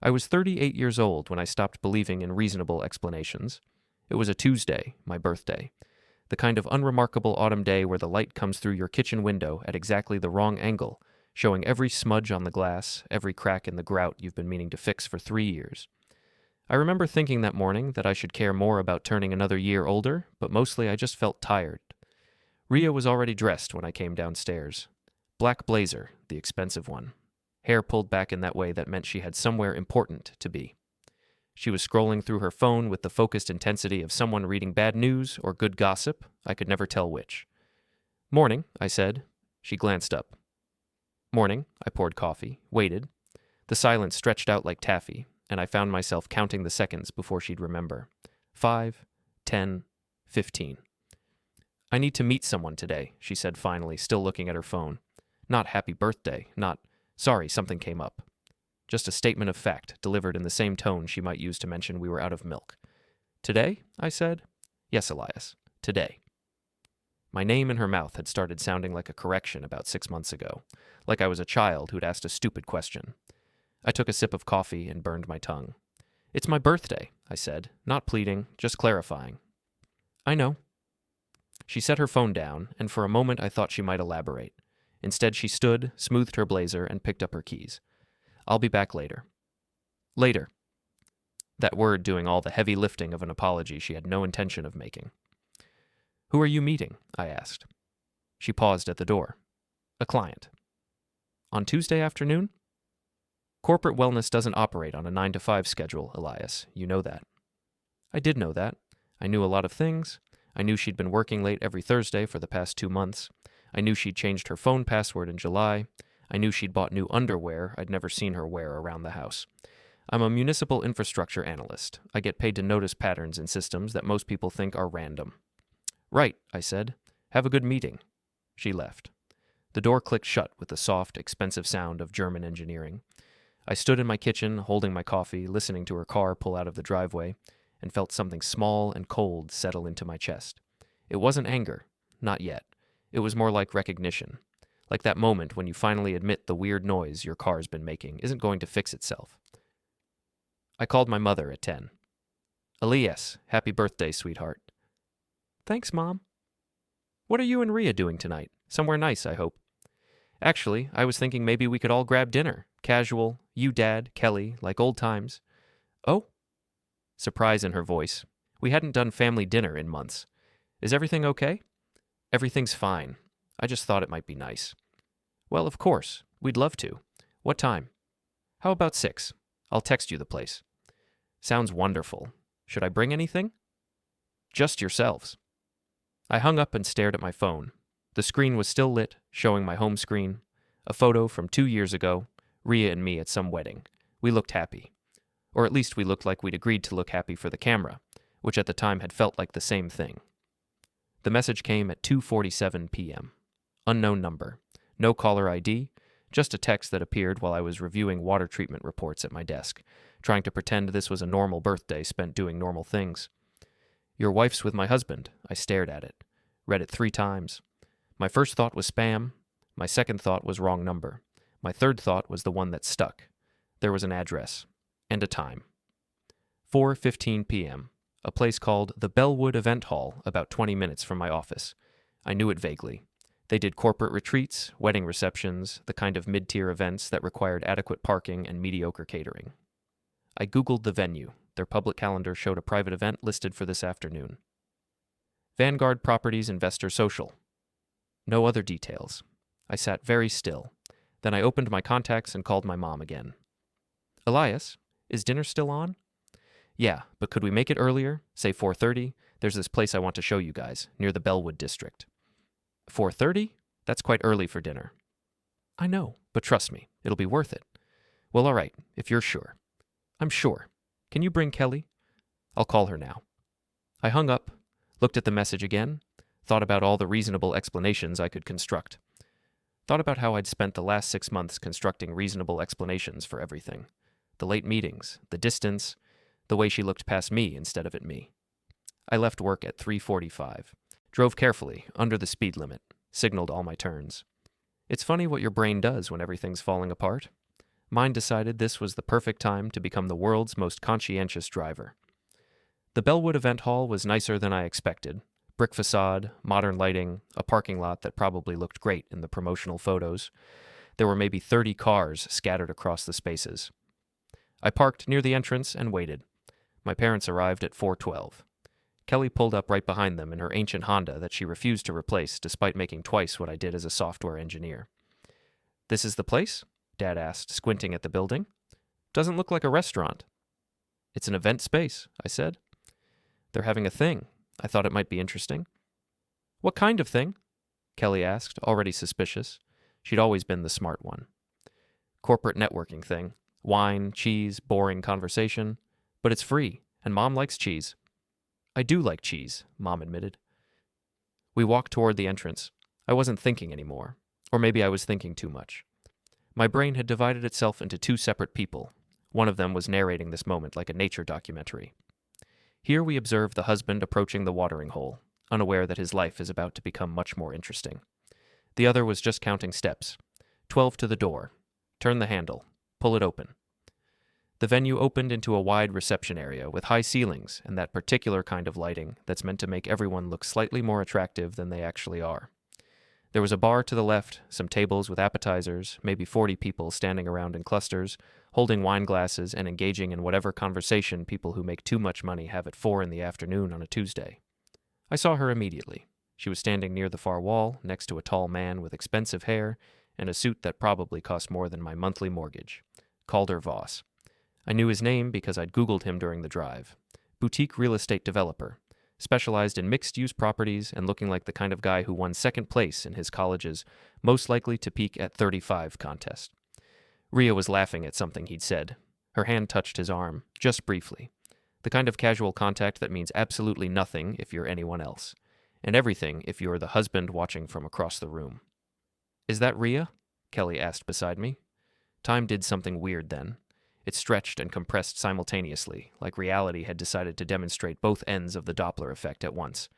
I was 38 years old when I stopped believing in reasonable explanations. It was a Tuesday, my birthday. The kind of unremarkable autumn day where the light comes through your kitchen window at exactly the wrong angle, showing every smudge on the glass, every crack in the grout you've been meaning to fix for 3 years. I remember thinking that morning that I should care more about turning another year older, but mostly I just felt tired. Rhea was already dressed when I came downstairs. Black blazer, the expensive one. Hair pulled back in that way that meant she had somewhere important to be. She was scrolling through her phone with the focused intensity of someone reading bad news or good gossip. I could never tell which. "Morning," I said. She glanced up. "Morning." I poured coffee, waited. The silence stretched out like taffy, and I found myself counting the seconds before she'd remember. 5, 10, 15. "I need to meet someone today," she said finally, still looking at her phone. Not happy birthday, not sorry something came up. Just a statement of fact, delivered in the same tone she might use to mention we were out of milk. "Today?" I said. "Yes, Elias, today." My name in her mouth had started sounding like a correction about 6 months ago, like I was a child who'd asked a stupid question. I took a sip of coffee and burned my tongue. "It's my birthday," I said, not pleading, just clarifying. "I know." She set her phone down, and for a moment I thought she might elaborate. Instead, she stood, smoothed her blazer, and picked up her keys. "I'll be back later." Later. That word doing all the heavy lifting of an apology she had no intention of making. "Who are you meeting?" I asked. She paused at the door. "A client." "On Tuesday afternoon?" "Corporate wellness doesn't operate on a 9-to-5 schedule, Elias. You know that." I did know that. I knew a lot of things. I knew she'd been working late every Thursday for the past 2 months. I knew she'd changed her phone password in July. I knew she'd bought new underwear I'd never seen her wear around the house. I'm a municipal infrastructure analyst. I get paid to notice patterns in systems that most people think are random. "Right," I said. "Have a good meeting." She left. The door clicked shut with the soft, expensive sound of German engineering. I stood in my kitchen, holding my coffee, listening to her car pull out of the driveway, and felt something small and cold settle into my chest. It wasn't anger. Not yet. It was more like recognition. Like that moment when you finally admit the weird noise your car's been making isn't going to fix itself. I called my mother at 10. "Elias, happy birthday, sweetheart." "Thanks, Mom." "What are you and Rhea doing tonight? Somewhere nice, I hope." "Actually, I was thinking maybe we could all grab dinner. Casual, you, Dad, Kelly, like old times." "Oh?" Surprise in her voice. We hadn't done family dinner in months. "Is everything okay?" "Everything's fine. I just thought it might be nice." "Well, of course. We'd love to. What time?" "How about 6? I'll text you the place." "Sounds wonderful. Should I bring anything?" "Just yourselves." I hung up and stared at my phone. The screen was still lit, showing my home screen. A photo from 2 years ago, Rhea and me at some wedding. We looked happy. Or at least we looked like we'd agreed to look happy for the camera, which at the time had felt like the same thing. The message came at 2:47 p.m. Unknown number. No caller ID, just a text that appeared while I was reviewing water treatment reports at my desk, trying to pretend this was a normal birthday spent doing normal things. "Your wife's with my husband." I stared at it. Read it 3 times. My first thought was spam. My second thought was wrong number. My third thought was the one that stuck. There was an address. And a time. 4:15 p.m. A place called the Bellwood Event Hall, about 20 minutes from my office. I knew it vaguely. They did corporate retreats, wedding receptions, the kind of mid-tier events that required adequate parking and mediocre catering. I Googled the venue. Their public calendar showed a private event listed for this afternoon. Vanguard Properties Investor Social. No other details. I sat very still. Then I opened my contacts and called my mom again. "Elias, is dinner still on?" "Yeah, but could we make it earlier? Say 4:30? There's this place I want to show you guys, near the Bellwood district." 4:30? That's quite early for dinner." "I know, but trust me, it'll be worth it." "Well, all right, if you're sure." "I'm sure. Can you bring Kelly?" "I'll call her now." I hung up, looked at the message again, thought about all the reasonable explanations I could construct. Thought about how I'd spent the last 6 months constructing reasonable explanations for everything. The late meetings, the distance, the way she looked past me instead of at me. I left work at 3:45. Drove carefully, under the speed limit, signaled all my turns. It's funny what your brain does when everything's falling apart. Mine decided this was the perfect time to become the world's most conscientious driver. The Bellwood event hall was nicer than I expected. Brick facade, modern lighting, a parking lot that probably looked great in the promotional photos. There were maybe 30 cars scattered across the spaces. I parked near the entrance and waited. My parents arrived at 4:12. Kelly pulled up right behind them in her ancient Honda that she refused to replace despite making twice what I did as a software engineer. "This is the place?" Dad asked, squinting at the building. "Doesn't look like a restaurant." "It's an event space," I said. "They're having a thing. I thought it might be interesting." "What kind of thing?" Kelly asked, already suspicious. She'd always been the smart one. "Corporate networking thing. Wine, cheese, boring conversation. But it's free, and Mom likes cheese." "I do like cheese," Mom admitted. We walked toward the entrance. I wasn't thinking anymore. Or maybe I was thinking too much. My brain had divided itself into two separate people. One of them was narrating this moment like a nature documentary. Here we observe the husband approaching the watering hole, unaware that his life is about to become much more interesting. The other was just counting steps. 12 to the door. Turn the handle. Pull it open. The venue opened into a wide reception area with high ceilings and that particular kind of lighting that's meant to make everyone look slightly more attractive than they actually are. There was a bar to the left, some tables with appetizers, maybe 40 people standing around in clusters, holding wine glasses and engaging in whatever conversation people who make too much money have at 4 in the afternoon on a Tuesday. I saw her immediately. She was standing near the far wall, next to a tall man with expensive hair and a suit that probably cost more than my monthly mortgage. Calder Voss. I knew his name because I'd Googled him during the drive. Boutique real estate developer. Specialized in mixed-use properties and looking like the kind of guy who won second place in his college's most likely to peak at 35 contest. Rhea was laughing at something he'd said. Her hand touched his arm, just briefly. The kind of casual contact that means absolutely nothing if you're anyone else, and everything if you're the husband watching from across the room. "Is that Rhea?" Kelly asked beside me. Time did something weird then. It stretched and compressed simultaneously, like reality had decided to demonstrate both ends of the Doppler effect at once.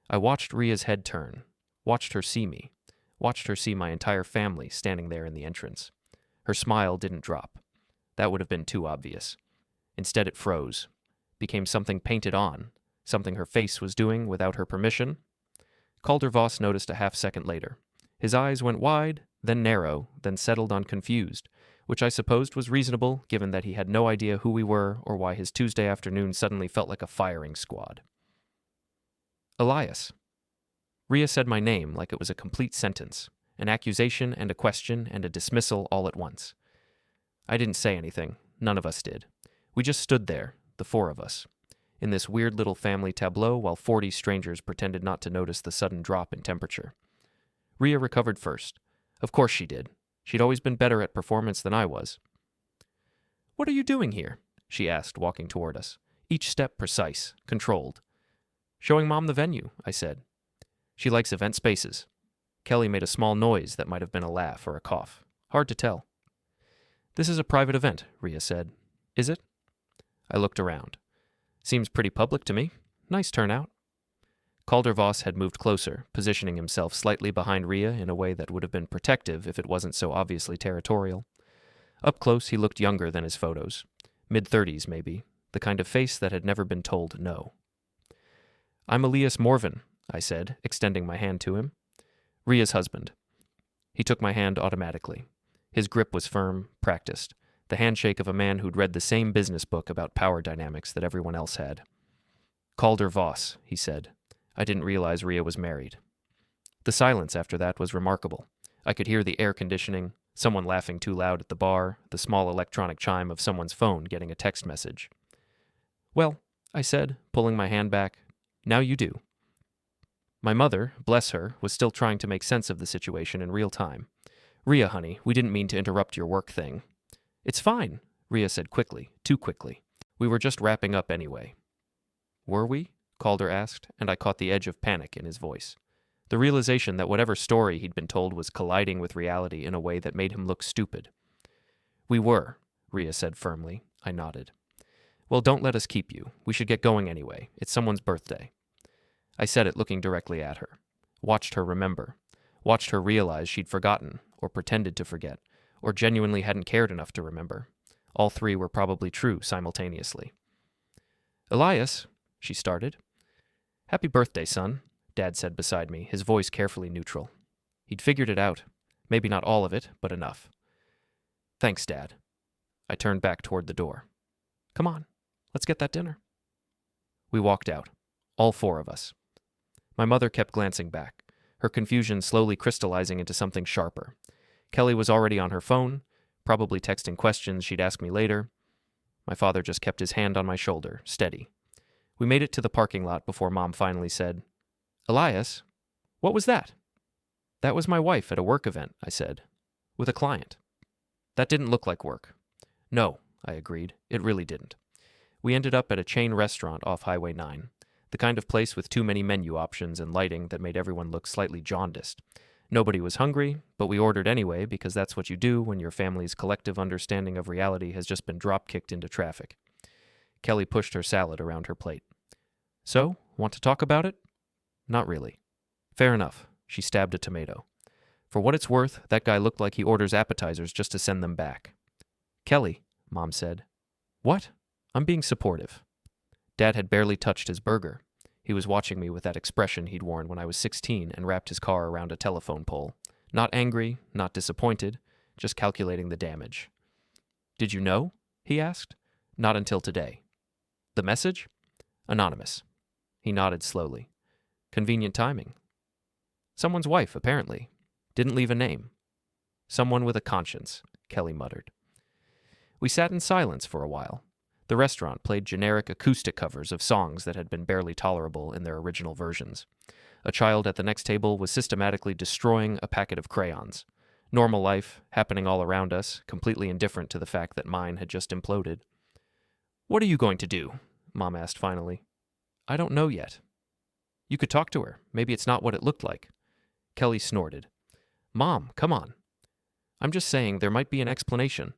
I watched Rhea's head turn, watched her see me, watched her see my entire family standing there in the entrance. Her smile didn't drop. That would have been too obvious. Instead it froze, became something painted on, something her face was doing without her permission. Calder Voss noticed a half-second later. His eyes went wide, then narrow, then settled on confused, which I supposed was reasonable given that he had no idea who we were or why his Tuesday afternoon suddenly felt like a firing squad. "Elias." Rhea said my name like it was a complete sentence, an accusation and a question and a dismissal all at once. I didn't say anything. None of us did. We just stood there, the four of us, in this weird little family tableau while 40 strangers pretended not to notice the sudden drop in temperature. Rhea recovered first. Of course she did. She'd always been better at performance than I was. "What are you doing here?" she asked, walking toward us, each step precise, controlled. "Showing Mom the venue," I said. "She likes event spaces." Kelly made a small noise that might have been a laugh or a cough. Hard to tell. "This is a private event," Rhea said. "Is it?" I looked around. "Seems pretty public to me. Nice turnout." Calder Voss had moved closer, positioning himself slightly behind Rhea in a way that would have been protective if it wasn't so obviously territorial. Up close, he looked younger than his photos. Mid-30s, maybe. The kind of face that had never been told no. "I'm Elias Morven," I said, extending my hand to him. "Rhea's husband." He took my hand automatically. His grip was firm, practiced, the handshake of a man who'd read the same business book about power dynamics that everyone else had. "Calder Voss," he said. I didn't realize Rhea was married. The silence after that was remarkable. I could hear the air conditioning, someone laughing too loud at the bar, the small electronic chime of someone's phone getting a text message. "Well," I said, pulling my hand back, "now you do." My mother, bless her, was still trying to make sense of the situation in real time. "Rhea, honey, we didn't mean to interrupt your work thing." "It's fine," Rhea said quickly, too quickly. "We were just wrapping up anyway." "Were we?" Calder asked, and I caught the edge of panic in his voice. The realization that whatever story he'd been told was colliding with reality in a way that made him look stupid. "We were," Rhea said firmly. I nodded. "Well, don't let us keep you. We should get going anyway. It's someone's birthday." I said it looking directly at her. Watched her remember. Watched her realize she'd forgotten, or pretended to forget, or genuinely hadn't cared enough to remember. All three were probably true simultaneously. "Elias," she started. "Happy birthday, son," Dad said beside me, his voice carefully neutral. He'd figured it out. Maybe not all of it, but enough. "Thanks, Dad." I turned back toward the door. "Come on, let's get that dinner." We walked out, all four of us. My mother kept glancing back, her confusion slowly crystallizing into something sharper. Kelly was already on her phone, probably texting questions she'd ask me later. My father just kept his hand on my shoulder, steady. We made it to the parking lot before Mom finally said, "Elias, what was that?" "That was my wife at a work event," I said, "with a client." "That didn't look like work." "No," I agreed. It really didn't. We ended up at a chain restaurant off Highway 9, the kind of place with too many menu options and lighting that made everyone look slightly jaundiced. Nobody was hungry, but we ordered anyway because that's what you do when your family's collective understanding of reality has just been drop-kicked into traffic. Kelly pushed her salad around her plate. "So, want to talk about it?" "Not really." "Fair enough." She stabbed a tomato. "For what it's worth, that guy looked like he orders appetizers just to send them back." "Kelly," Mom said. "What?" "I'm being supportive." Dad had barely touched his burger. He was watching me with that expression he'd worn when I was 16 and wrapped his car around a telephone pole. Not angry, not disappointed, just calculating the damage. "Did you know?" he asked. "Not until today." "The message?" "Anonymous." He nodded slowly. "Convenient timing." "Someone's wife, apparently. Didn't leave a name." "Someone with a conscience," Kelly muttered. We sat in silence for a while. The restaurant played generic acoustic covers of songs that had been barely tolerable in their original versions. A child at the next table was systematically destroying a packet of crayons. Normal life, happening all around us, completely indifferent to the fact that mine had just imploded. "What are you going to do?" Mom asked finally. "I don't know yet." "You could talk to her. Maybe it's not what it looked like." Kelly snorted. "Mom, come on." "I'm just saying there might be an explanation."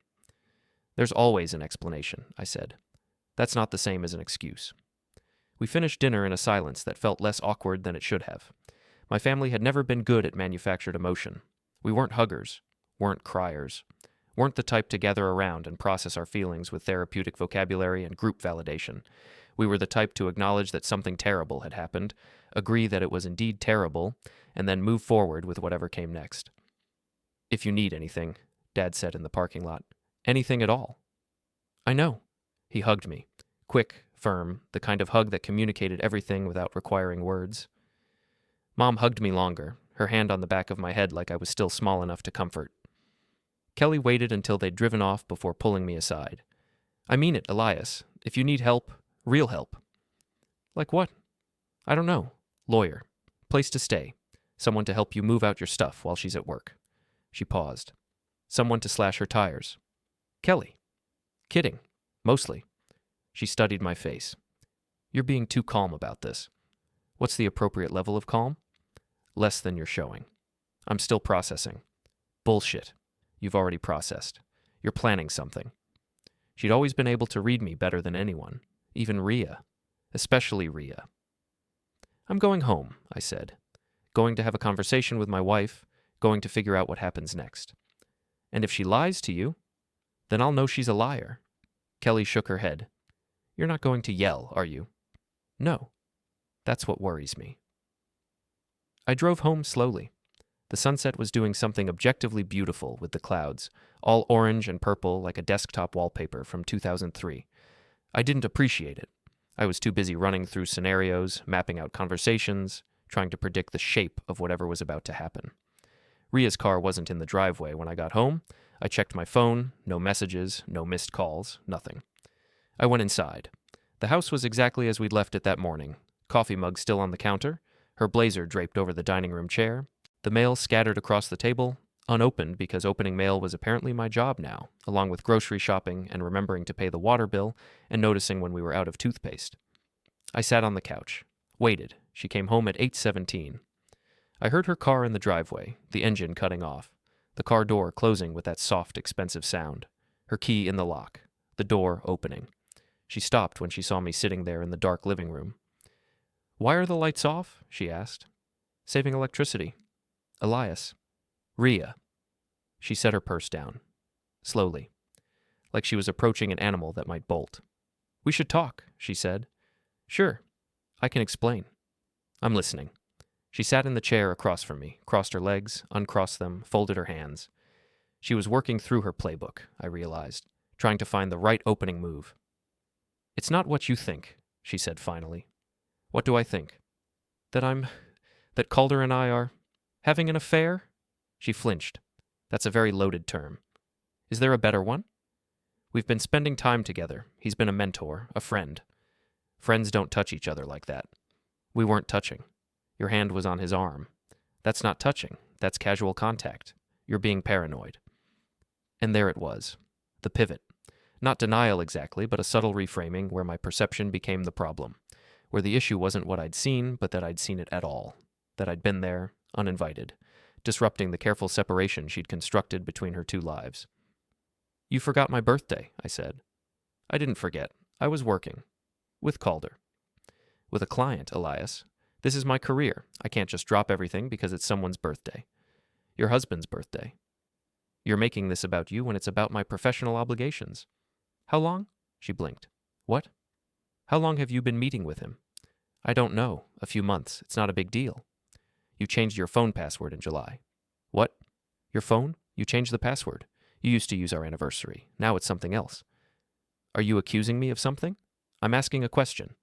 "There's always an explanation," I said. "That's not the same as an excuse." We finished dinner in a silence that felt less awkward than it should have. My family had never been good at manufactured emotion. We weren't huggers, weren't criers, weren't the type to gather around and process our feelings with therapeutic vocabulary and group validation. We were the type to acknowledge that something terrible had happened, agree that it was indeed terrible, and then move forward with whatever came next. "If you need anything," Dad said in the parking lot. "Anything at all." "I know." He hugged me. Quick, firm, the kind of hug that communicated everything without requiring words. Mom hugged me longer, her hand on the back of my head like I was still small enough to comfort. Kelly waited until they'd driven off before pulling me aside. "I mean it, Elias. If you need help, real help." "Like what?" "I don't know. Lawyer. Place to stay. Someone to help you move out your stuff while she's at work." She paused. "Someone to slash her tires." "Kelly." "Kidding. Mostly." She studied my face. "You're being too calm about this." "What's the appropriate level of calm?" "Less than you're showing." "I'm still processing." "Bullshit. You've already processed. You're planning something." She'd always been able to read me better than anyone, even Rhea. Especially Rhea. "I'm going home," I said. "Going to have a conversation with my wife, going to figure out what happens next. And if she lies to you, then I'll know she's a liar." Kelly shook her head. "You're not going to yell, are you?" "No. That's what worries me." I drove home slowly. The sunset was doing something objectively beautiful with the clouds, all orange and purple like a desktop wallpaper from 2003. I didn't appreciate it. I was too busy running through scenarios, mapping out conversations, trying to predict the shape of whatever was about to happen. Rhea's car wasn't in the driveway when I got home. I checked my phone, no messages, no missed calls, nothing. I went inside. The house was exactly as we'd left it that morning. Coffee mug still on the counter, her blazer draped over the dining room chair, the mail scattered across the table, unopened because opening mail was apparently my job now, along with grocery shopping and remembering to pay the water bill and noticing when we were out of toothpaste. I sat on the couch, waited. She came home at 8:17. I heard her car in the driveway, the engine cutting off, the car door closing with that soft, expensive sound, her key in the lock, the door opening. She stopped when she saw me sitting there in the dark living room. "Why are the lights off?" she asked. "Saving electricity." "Elias." "Rhea." She set her purse down. slowly, like she was approaching an animal that might bolt. "We should talk," she said. "Sure, I can explain." "I'm listening." She sat in the chair across from me, crossed her legs, uncrossed them, folded her hands. She was working through her playbook, I realized, trying to find the right opening move. "It's not what you think," she said finally. "What do I think? That Calder and I are having an affair?" She flinched. "That's a very loaded term. Is there a better one?" "We've been spending time together. He's been a mentor, a friend. Friends don't touch each other like that. We weren't touching. Your hand was on his arm. That's not touching. That's casual contact. You're being paranoid." And there it was. The pivot. Not denial exactly, but a subtle reframing where my perception became the problem. Where the issue wasn't what I'd seen, but that I'd seen it at all. That I'd been there, uninvited, disrupting the careful separation she'd constructed between her two lives. "You forgot my birthday," I said. "I didn't forget. I was working. With Calder. With a client, Elias. This is my career. I can't just drop everything because it's someone's birthday. Your husband's birthday. You're making this about you when it's about my professional obligations." "How long?" She blinked. "What?" "How long have you been meeting with him?" "I don't know. A few months. It's not a big deal." "You changed your phone password in July." "What? Your phone? You changed the password. You used to use our anniversary. Now it's something else." "Are you accusing me of something?" "I'm asking a question.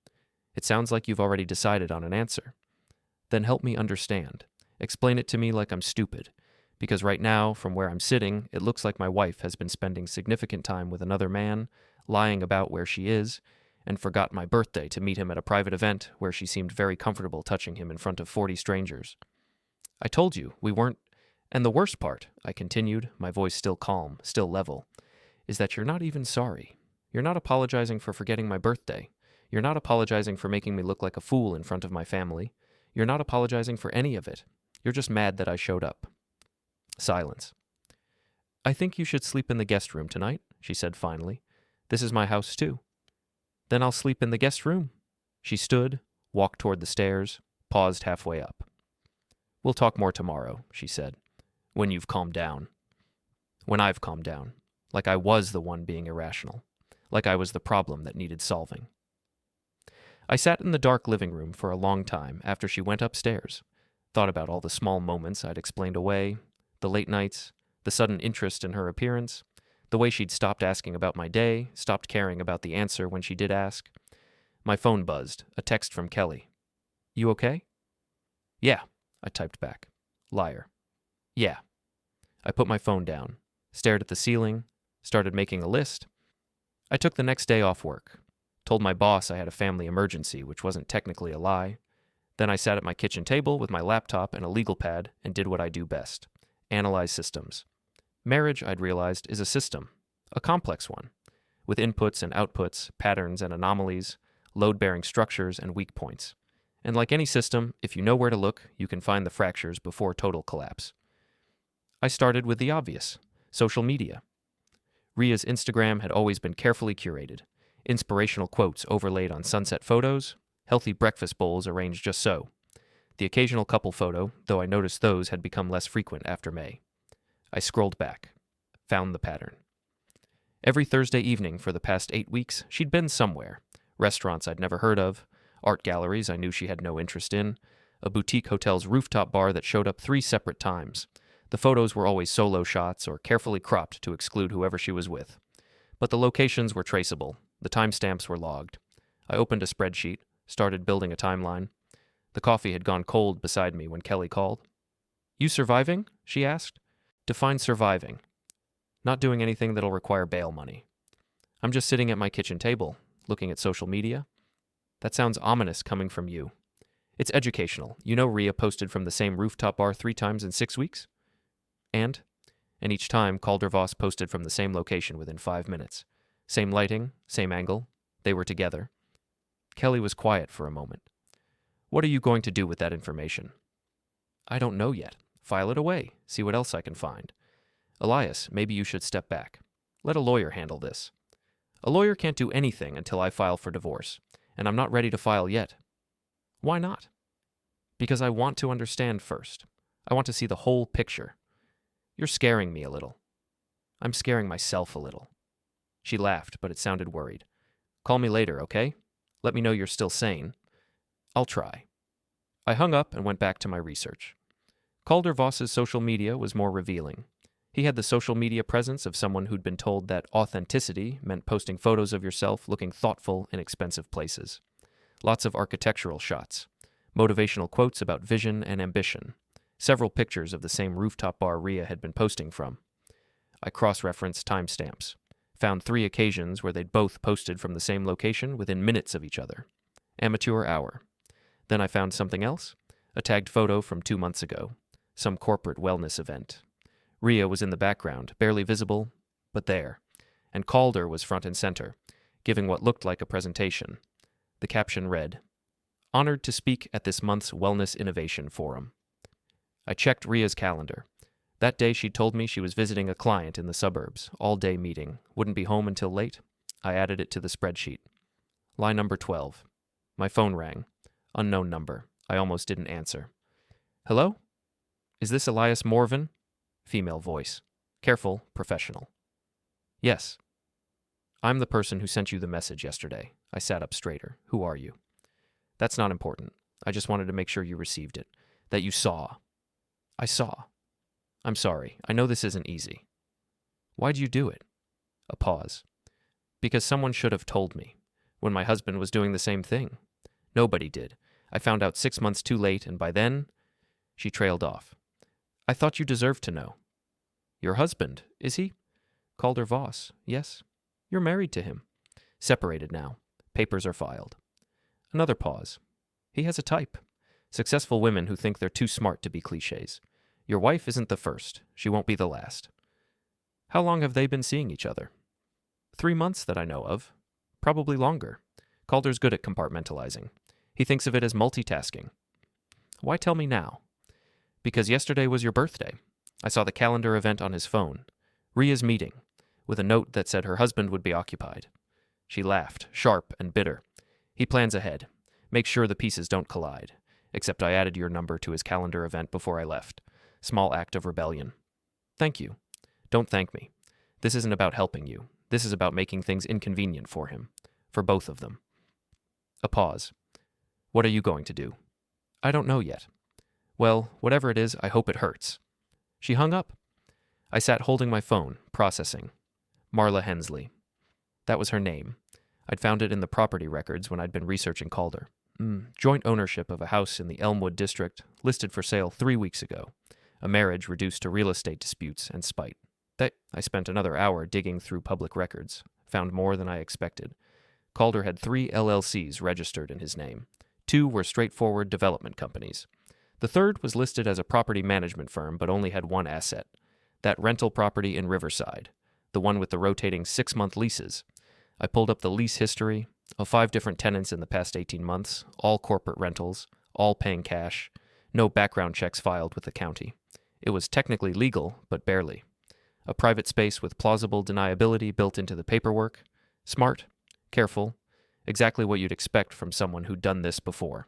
It sounds like you've already decided on an answer." "Then help me understand. Explain it to me like I'm stupid. Because right now, from where I'm sitting, it looks like my wife has been spending significant time with another man, lying about where she is, and forgot my birthday to meet him at a private event where she seemed very comfortable touching him in front of 40 strangers. I told you, we weren't. And the worst part," I continued, my voice still calm, still level, "is that you're not even sorry. You're not apologizing for forgetting my birthday. You're not apologizing for making me look like a fool in front of my family. You're not apologizing for any of it. You're just mad that I showed up." Silence. "I think you should sleep in the guest room tonight," she said finally. "This is my house too." "Then I'll sleep in the guest room." She stood, walked toward the stairs, paused halfway up. "We'll talk more tomorrow," she said. "When you've calmed down." When I've calmed down. Like I was the one being irrational. Like I was the problem that needed solving. I sat in the dark living room for a long time after she went upstairs. Thought about all the small moments I'd explained away, the late nights, the sudden interest in her appearance, the way she'd stopped asking about my day, stopped caring about the answer when she did ask. My phone buzzed, a text from Kelly. "You okay?" "Yeah," I typed back. Liar. "Yeah." I put my phone down, stared at the ceiling, started making a list. I took the next day off work, told my boss I had a family emergency, which wasn't technically a lie. Then I sat at my kitchen table with my laptop and a legal pad and did what I do best. Analyze systems. Marriage, I'd realized, is a system, a complex one, with inputs and outputs, patterns and anomalies, load-bearing structures and weak points. And like any system, if you know where to look, you can find the fractures before total collapse. I started with the obvious, social media. Rhea's Instagram had always been carefully curated, inspirational quotes overlaid on sunset photos, healthy breakfast bowls arranged just so. The occasional couple photo, though I noticed those had become less frequent after May. I scrolled back, found the pattern. Every Thursday evening for the past 8 weeks, she'd been somewhere. Restaurants I'd never heard of, art galleries I knew she had no interest in, a boutique hotel's rooftop bar that showed up 3 separate times. The photos were always solo shots or carefully cropped to exclude whoever she was with. But the locations were traceable. The timestamps were logged. I opened a spreadsheet, started building a timeline. The coffee had gone cold beside me when Kelly called. "You surviving?" she asked. "Define surviving." "Not doing anything that'll require bail money." "I'm just sitting at my kitchen table, looking at social media." "That sounds ominous coming from you." "It's educational. You know Rhea posted from the same rooftop bar 3 times in 6 weeks?" And each time Calder-Voss posted from the same location within 5 minutes. Same lighting, same angle. They were together. Kelly was quiet for a moment. "What are you going to do with that information?" "I don't know yet. File it away. See what else I can find." "Elias, maybe you should step back. Let a lawyer handle this." "A lawyer can't do anything until I file for divorce, and I'm not ready to file yet." "Why not?" "Because I want to understand first. I want to see the whole picture." "You're scaring me a little." I'm scaring myself a little. She laughed, but it sounded worried. Call me later, okay? Let me know you're still sane. I'll try. I hung up and went back to my research. Calder Voss's social media was more revealing. He had the social media presence of someone who'd been told that authenticity meant posting photos of yourself looking thoughtful in expensive places. Lots of architectural shots, motivational quotes about vision and ambition, several pictures of the same rooftop bar Rhea had been posting from. I cross-referenced timestamps, found 3 occasions where they'd both posted from the same location within minutes of each other. Amateur hour. Then I found something else, a tagged photo from 2 months ago, some corporate wellness event. Rhea was in the background, barely visible, but there, and Calder was front and center, giving what looked like a presentation. The caption read, "Honored to speak at this month's Wellness Innovation Forum." I checked Rhea's calendar. That day she'd told me she was visiting a client in the suburbs, all-day meeting, wouldn't be home until late. I added it to the spreadsheet. Line number 12. My phone rang. Unknown number. I almost didn't answer. Hello? Is this Elias Morven? Female voice. Careful, professional. Yes. I'm the person who sent you the message yesterday. I sat up straighter. Who are you? That's not important. I just wanted to make sure you received it. That you saw. I saw. I'm sorry. I know this isn't easy. Why'd you do it? A pause. Because someone should have told me. When my husband was doing the same thing. Nobody did. I found out 6 months too late, and by then... She trailed off. I thought you deserved to know. Your husband, is he? Calder Voss, yes. You're married to him. Separated now. Papers are filed. Another pause. He has a type. Successful women who think they're too smart to be cliches. Your wife isn't the first. She won't be the last. How long have they been seeing each other? 3 months that I know of. Probably longer. Calder's good at compartmentalizing. He thinks of it as multitasking. Why tell me now? Because yesterday was your birthday. I saw the calendar event on his phone. Rhea's meeting, with a note that said her husband would be occupied. She laughed, sharp and bitter. He plans ahead. Make sure the pieces don't collide. Except I added your number to his calendar event before I left. Small act of rebellion. Thank you. Don't thank me. This isn't about helping you. This is about making things inconvenient for him. For both of them. A pause. What are you going to do? I don't know yet. Well, whatever it is, I hope it hurts. She hung up. I sat holding my phone, processing. Marla Hensley. That was her name. I'd found it in the property records when I'd been researching Calder. Joint ownership of a house in the Elmwood district, listed for sale 3 weeks ago. A marriage reduced to real estate disputes and spite. I spent another hour digging through public records. Found more than I expected. Calder had 3 LLCs registered in his name. 2 were straightforward development companies. The third was listed as a property management firm but only had 1 asset. That rental property in Riverside. The one with the rotating 6-month leases. I pulled up the lease history of 5 different tenants in the past 18 months, all corporate rentals, all paying cash, no background checks filed with the county. It was technically legal, but barely. A private space with plausible deniability built into the paperwork. Smart, careful, exactly what you'd expect from someone who'd done this before.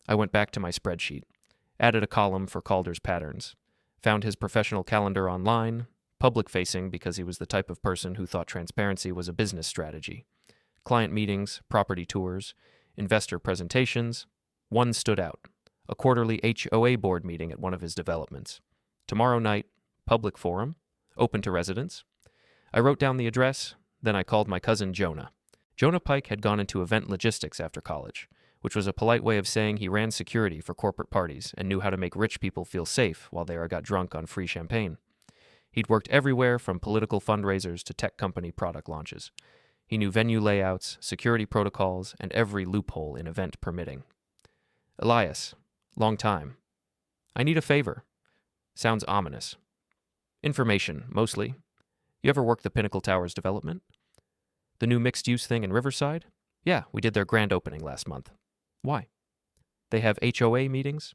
I went back to my spreadsheet, added a column for Calder's patterns, found his professional calendar online, public-facing because he was the type of person who thought transparency was a business strategy. Client meetings, property tours, investor presentations. One stood out, a quarterly HOA board meeting at one of his developments. Tomorrow night, public forum, open to residents. I wrote down the address, then I called my cousin Jonah. Jonah Pike had gone into event logistics after college, which was a polite way of saying he ran security for corporate parties and knew how to make rich people feel safe while they got drunk on free champagne. He'd worked everywhere from political fundraisers to tech company product launches. He knew venue layouts, security protocols, and every loophole in event permitting. Elias, long time. I need a favor. Sounds ominous. Information, mostly. You ever work the Pinnacle Towers development? The new mixed-use thing in Riverside? Yeah, we did their grand opening last month. Why? They have HOA meetings?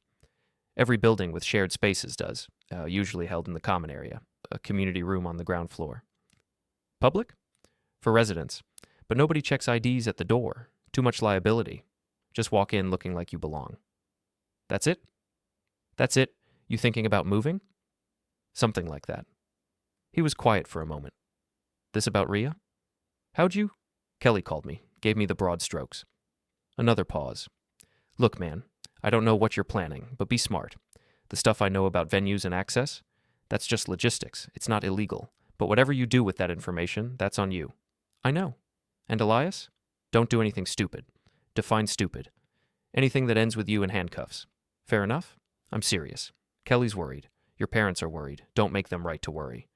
Every building with shared spaces does, usually held in the common area, a community room on the ground floor. Public? For residents. But nobody checks IDs at the door. Too much liability. Just walk in looking like you belong. That's it? That's it? You thinking about moving? Something like that. He was quiet for a moment. This about Rhea? How'd you? Kelly called me, gave me the broad strokes. Another pause. Look, man, I don't know what you're planning, but be smart. The stuff I know about venues and access, that's just logistics. It's not illegal. But whatever you do with that information, that's on you. I know. And Elias? Don't do anything stupid. Define stupid. Anything that ends with you in handcuffs. Fair enough? I'm serious. Kelly's worried. Your parents are worried. Don't make them right to worry.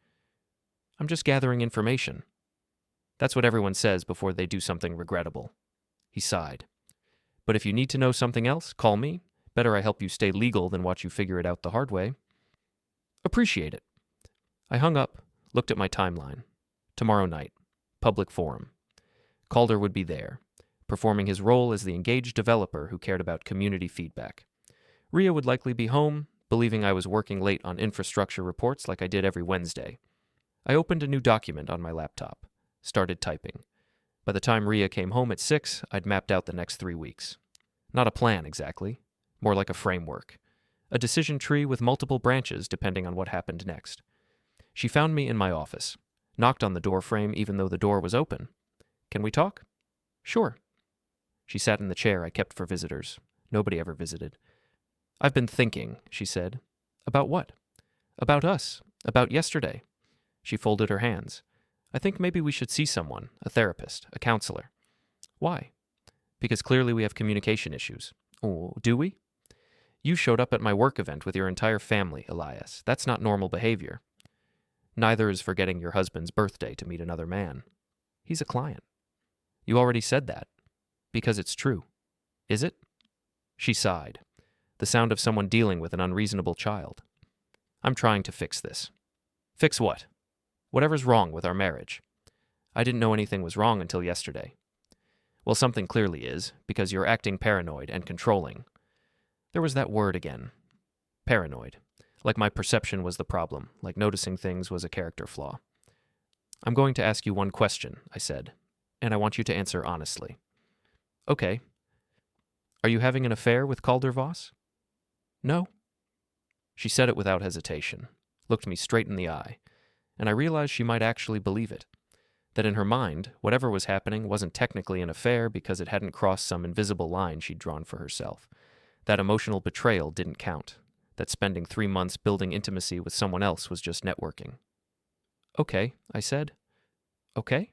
I'm just gathering information. That's what everyone says before they do something regrettable. He sighed. But if you need to know something else, call me. Better I help you stay legal than watch you figure it out the hard way. Appreciate it. I hung up, looked at my timeline. Tomorrow night. Public forum. Calder would be there, performing his role as the engaged developer who cared about community feedback. Rhea would likely be home, believing I was working late on infrastructure reports like I did every Wednesday. I opened a new document on my laptop, started typing. By the time Rhea came home at 6, I'd mapped out the next 3 weeks. Not a plan, exactly. More like a framework. A decision tree with multiple branches depending on what happened next. She found me in my office, knocked on the door frame even though the door was open. Can we talk? Sure. She sat in the chair I kept for visitors. Nobody ever visited. I've been thinking, she said. About what? About us. About yesterday. She folded her hands. I think maybe we should see someone, a therapist, a counselor. Why? Because clearly we have communication issues. Oh, do we? You showed up at my work event with your entire family, Elias. That's not normal behavior. Neither is forgetting your husband's birthday to meet another man. He's a client. You already said that. Because it's true. Is it? She sighed. The sound of someone dealing with an unreasonable child. I'm trying to fix this. Fix what? Whatever's wrong with our marriage. I didn't know anything was wrong until yesterday. Well, something clearly is, because you're acting paranoid and controlling. There was that word again. Paranoid. Like my perception was the problem, like noticing things was a character flaw. I'm going to ask you one question, I said, and I want you to answer honestly. Okay. Are you having an affair with Calder Voss? No. She said it without hesitation, looked me straight in the eye, and I realized she might actually believe it. That in her mind, whatever was happening wasn't technically an affair because it hadn't crossed some invisible line she'd drawn for herself. That emotional betrayal didn't count. That spending 3 months building intimacy with someone else was just networking. Okay, I said. Okay?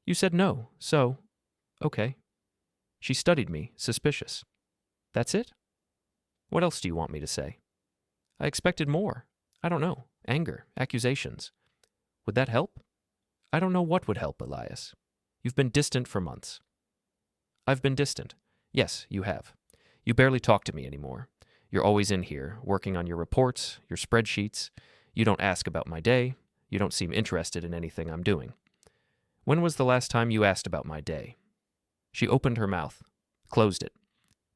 You said no, so, okay. She studied me, suspicious. That's it? What else do you want me to say? I expected more. I don't know. Anger, accusations. Would that help? I don't know what would help, Elias. You've been distant for months. I've been distant. Yes, you have. You barely talk to me anymore. You're always in here, working on your reports, your spreadsheets. You don't ask about my day. You don't seem interested in anything I'm doing. When was the last time you asked about my day? She opened her mouth, closed it.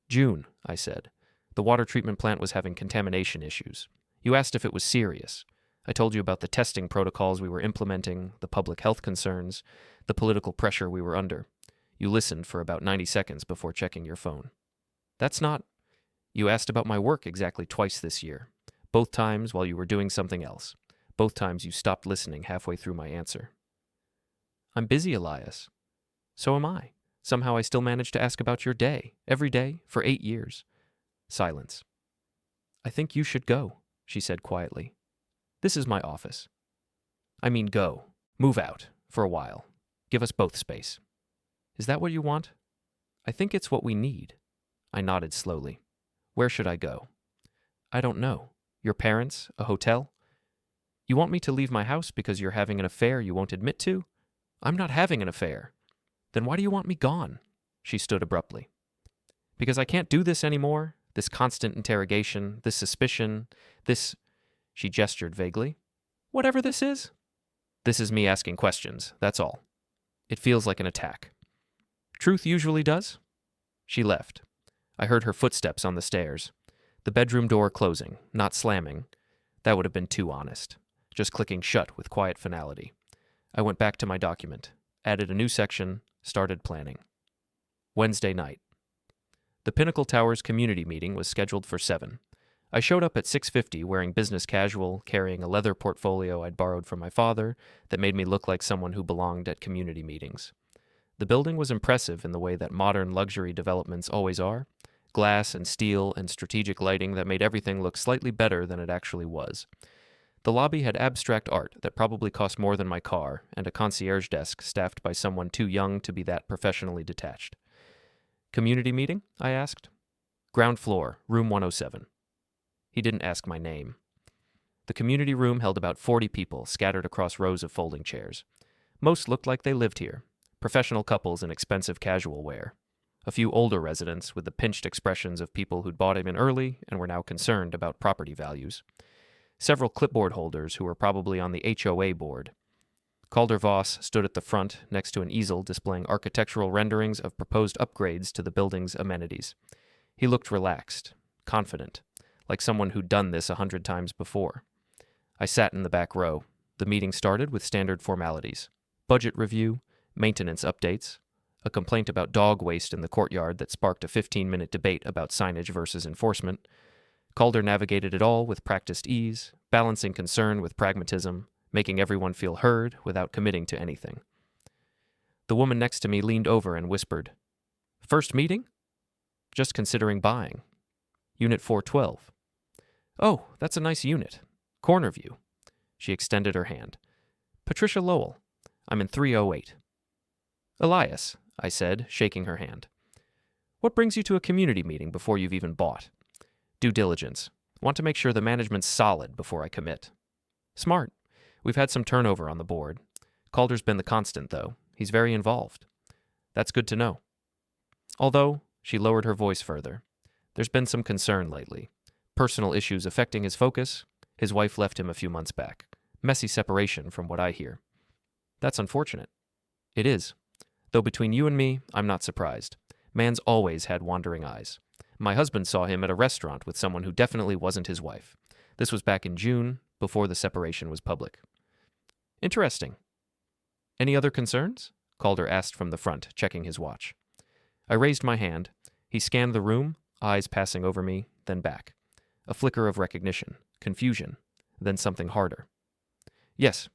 June, I said. The water treatment plant was having contamination issues. You asked if it was serious. I told you about the testing protocols we were implementing, the public health concerns, the political pressure we were under. You listened for about 90 seconds before checking your phone. That's not... You asked about my work exactly twice this year. Both times while you were doing something else. Both times you stopped listening halfway through my answer. I'm busy, Elias. So am I. Somehow I still manage to ask about your day, every day, for 8 years. Silence. I think you should go, she said quietly. This is my office. I mean go. Move out. For a while. Give us both space. Is that what you want? I think it's what we need. I nodded slowly. Where should I go? I don't know. Your parents? A hotel? You want me to leave my house because you're having an affair you won't admit to? I'm not having an affair. Then why do you want me gone? She stood abruptly. Because I can't do this anymore. This constant interrogation, this suspicion, this... She gestured vaguely. Whatever this is? This is me asking questions, that's all. It feels like an attack. Truth usually does? She left. I heard her footsteps on the stairs. The bedroom door closing, not slamming. That would have been too honest. Just clicking shut with quiet finality. I went back to my document, added a new section, started planning. Wednesday night. The Pinnacle Towers community meeting was scheduled for 7. I showed up at 6:50 wearing business casual, carrying a leather portfolio I'd borrowed from my father that made me look like someone who belonged at community meetings. The building was impressive in the way that modern luxury developments always are: glass and steel and strategic lighting that made everything look slightly better than it actually was. The lobby had abstract art that probably cost more than my car, and a concierge desk staffed by someone too young to be that professionally detached. "Community meeting?" I asked. "Ground floor, room 107. He didn't ask my name. The community room held about 40 people scattered across rows of folding chairs. Most looked like they lived here, professional couples in expensive casual wear. A few older residents with the pinched expressions of people who'd bought in early and were now concerned about property values. Several clipboard holders who were probably on the HOA board. Calder Voss stood at the front next to an easel displaying architectural renderings of proposed upgrades to the building's amenities. He looked relaxed, confident, like someone who'd done this 100 times before. I sat in the back row. The meeting started with standard formalities: budget review, maintenance updates, a complaint about dog waste in the courtyard that sparked a 15-minute debate about signage versus enforcement. Calder navigated it all with practiced ease, balancing concern with pragmatism, making everyone feel heard without committing to anything. The woman next to me leaned over and whispered, "First meeting?" "Just considering buying. Unit 412. "Oh, that's a nice unit. Corner view." She extended her hand. "Patricia Lowell. I'm in 308. "Elias," I said, shaking her hand. "What brings you to a community meeting before you've even bought?" "Due diligence. Want to make sure the management's solid before I commit." "Smart. We've had some turnover on the board. Calder's been the constant, though. He's very involved." "That's good to know. Although," she lowered her voice further, "there's been some concern lately. Personal issues affecting his focus. His wife left him a few months back. Messy separation, from what I hear." "That's unfortunate." "It is. Though between you and me, I'm not surprised. Man's always had wandering eyes. My husband saw him at a restaurant with someone who definitely wasn't his wife. This was back in June, before the separation was public." "Interesting. Any other concerns?" Calder asked from the front, checking his watch. I raised my hand. He scanned the room, eyes passing over me, then back. A flicker of recognition, confusion, then something harder. "Yes,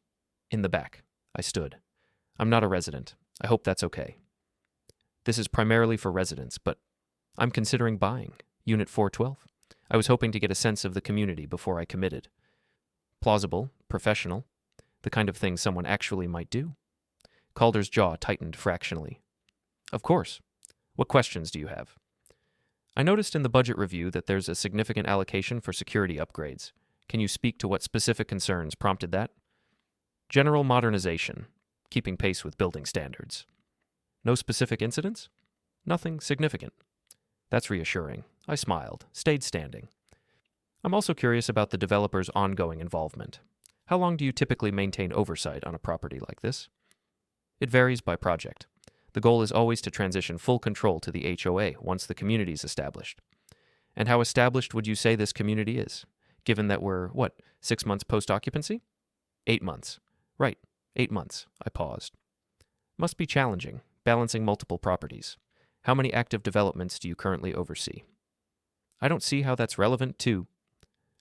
in the back." I stood. "I'm not a resident. I hope that's okay." "This is primarily for residents, but I'm considering buying. Unit 412. I was hoping to get a sense of the community before I committed." Plausible, professional, the kind of thing someone actually might do. Calder's jaw tightened fractionally. "Of course. What questions do you have?" "I noticed in the budget review that there's a significant allocation for security upgrades. Can you speak to what specific concerns prompted that?" "General modernization, keeping pace with building standards." "No specific incidents?" "Nothing significant." "That's reassuring." I smiled, stayed standing. "I'm also curious about the developer's ongoing involvement. How long do you typically maintain oversight on a property like this?" "It varies by project. The goal is always to transition full control to the HOA once the community is established." "And how established would you say this community is, given that we're, 6 months post-occupancy?" 8 months. "Right, 8 months." I paused. "Must be challenging, balancing multiple properties. How many active developments do you currently oversee?" "I don't see how that's relevant to..."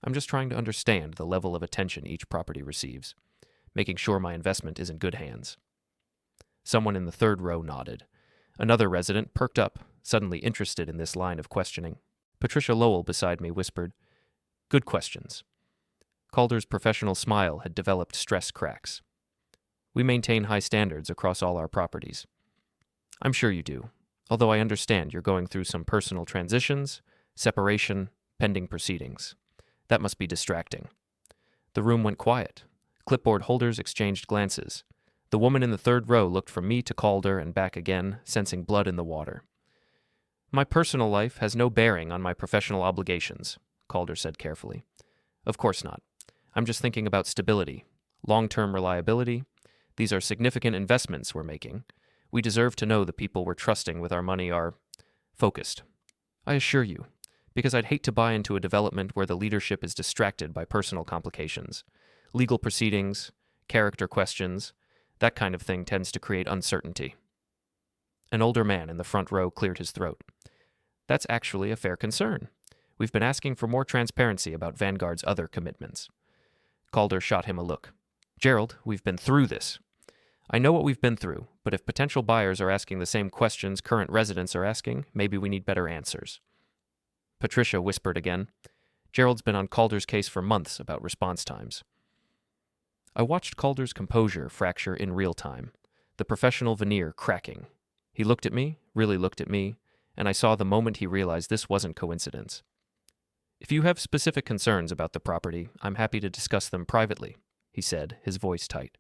"I'm just trying to understand the level of attention each property receives, making sure my investment is in good hands." Someone in the third row nodded. Another resident perked up, suddenly interested in this line of questioning. Patricia Lowell beside me whispered, "Good questions." Calder's professional smile had developed stress cracks. "We maintain high standards across all our properties." "I'm sure you do, although I understand you're going through some personal transitions, separation, pending proceedings. That must be distracting." The room went quiet. Clipboard holders exchanged glances. The woman in the third row looked from me to Calder and back again, sensing blood in the water. "My personal life has no bearing on my professional obligations," Calder said carefully. "Of course not. I'm just thinking about stability, long-term reliability. These are significant investments we're making. We deserve to know the people we're trusting with our money are focused. I assure you, because I'd hate to buy into a development where the leadership is distracted by personal complications, legal proceedings, character questions. That kind of thing tends to create uncertainty." An older man in the front row cleared his throat. "That's actually a fair concern. We've been asking for more transparency about Vanguard's other commitments. Calder shot him a look. Gerald, we've been through this. I know what we've been through, but if potential buyers are asking the same questions current residents are asking, maybe we need better answers. Patricia whispered again. Gerald's been on Calder's case for months about response times. I watched Calder's composure fracture in real time, the professional veneer cracking. He looked at me, really looked at me, and I saw the moment he realized this wasn't coincidence. If you have specific concerns about the property, I'm happy to discuss them privately, he said, his voice tight.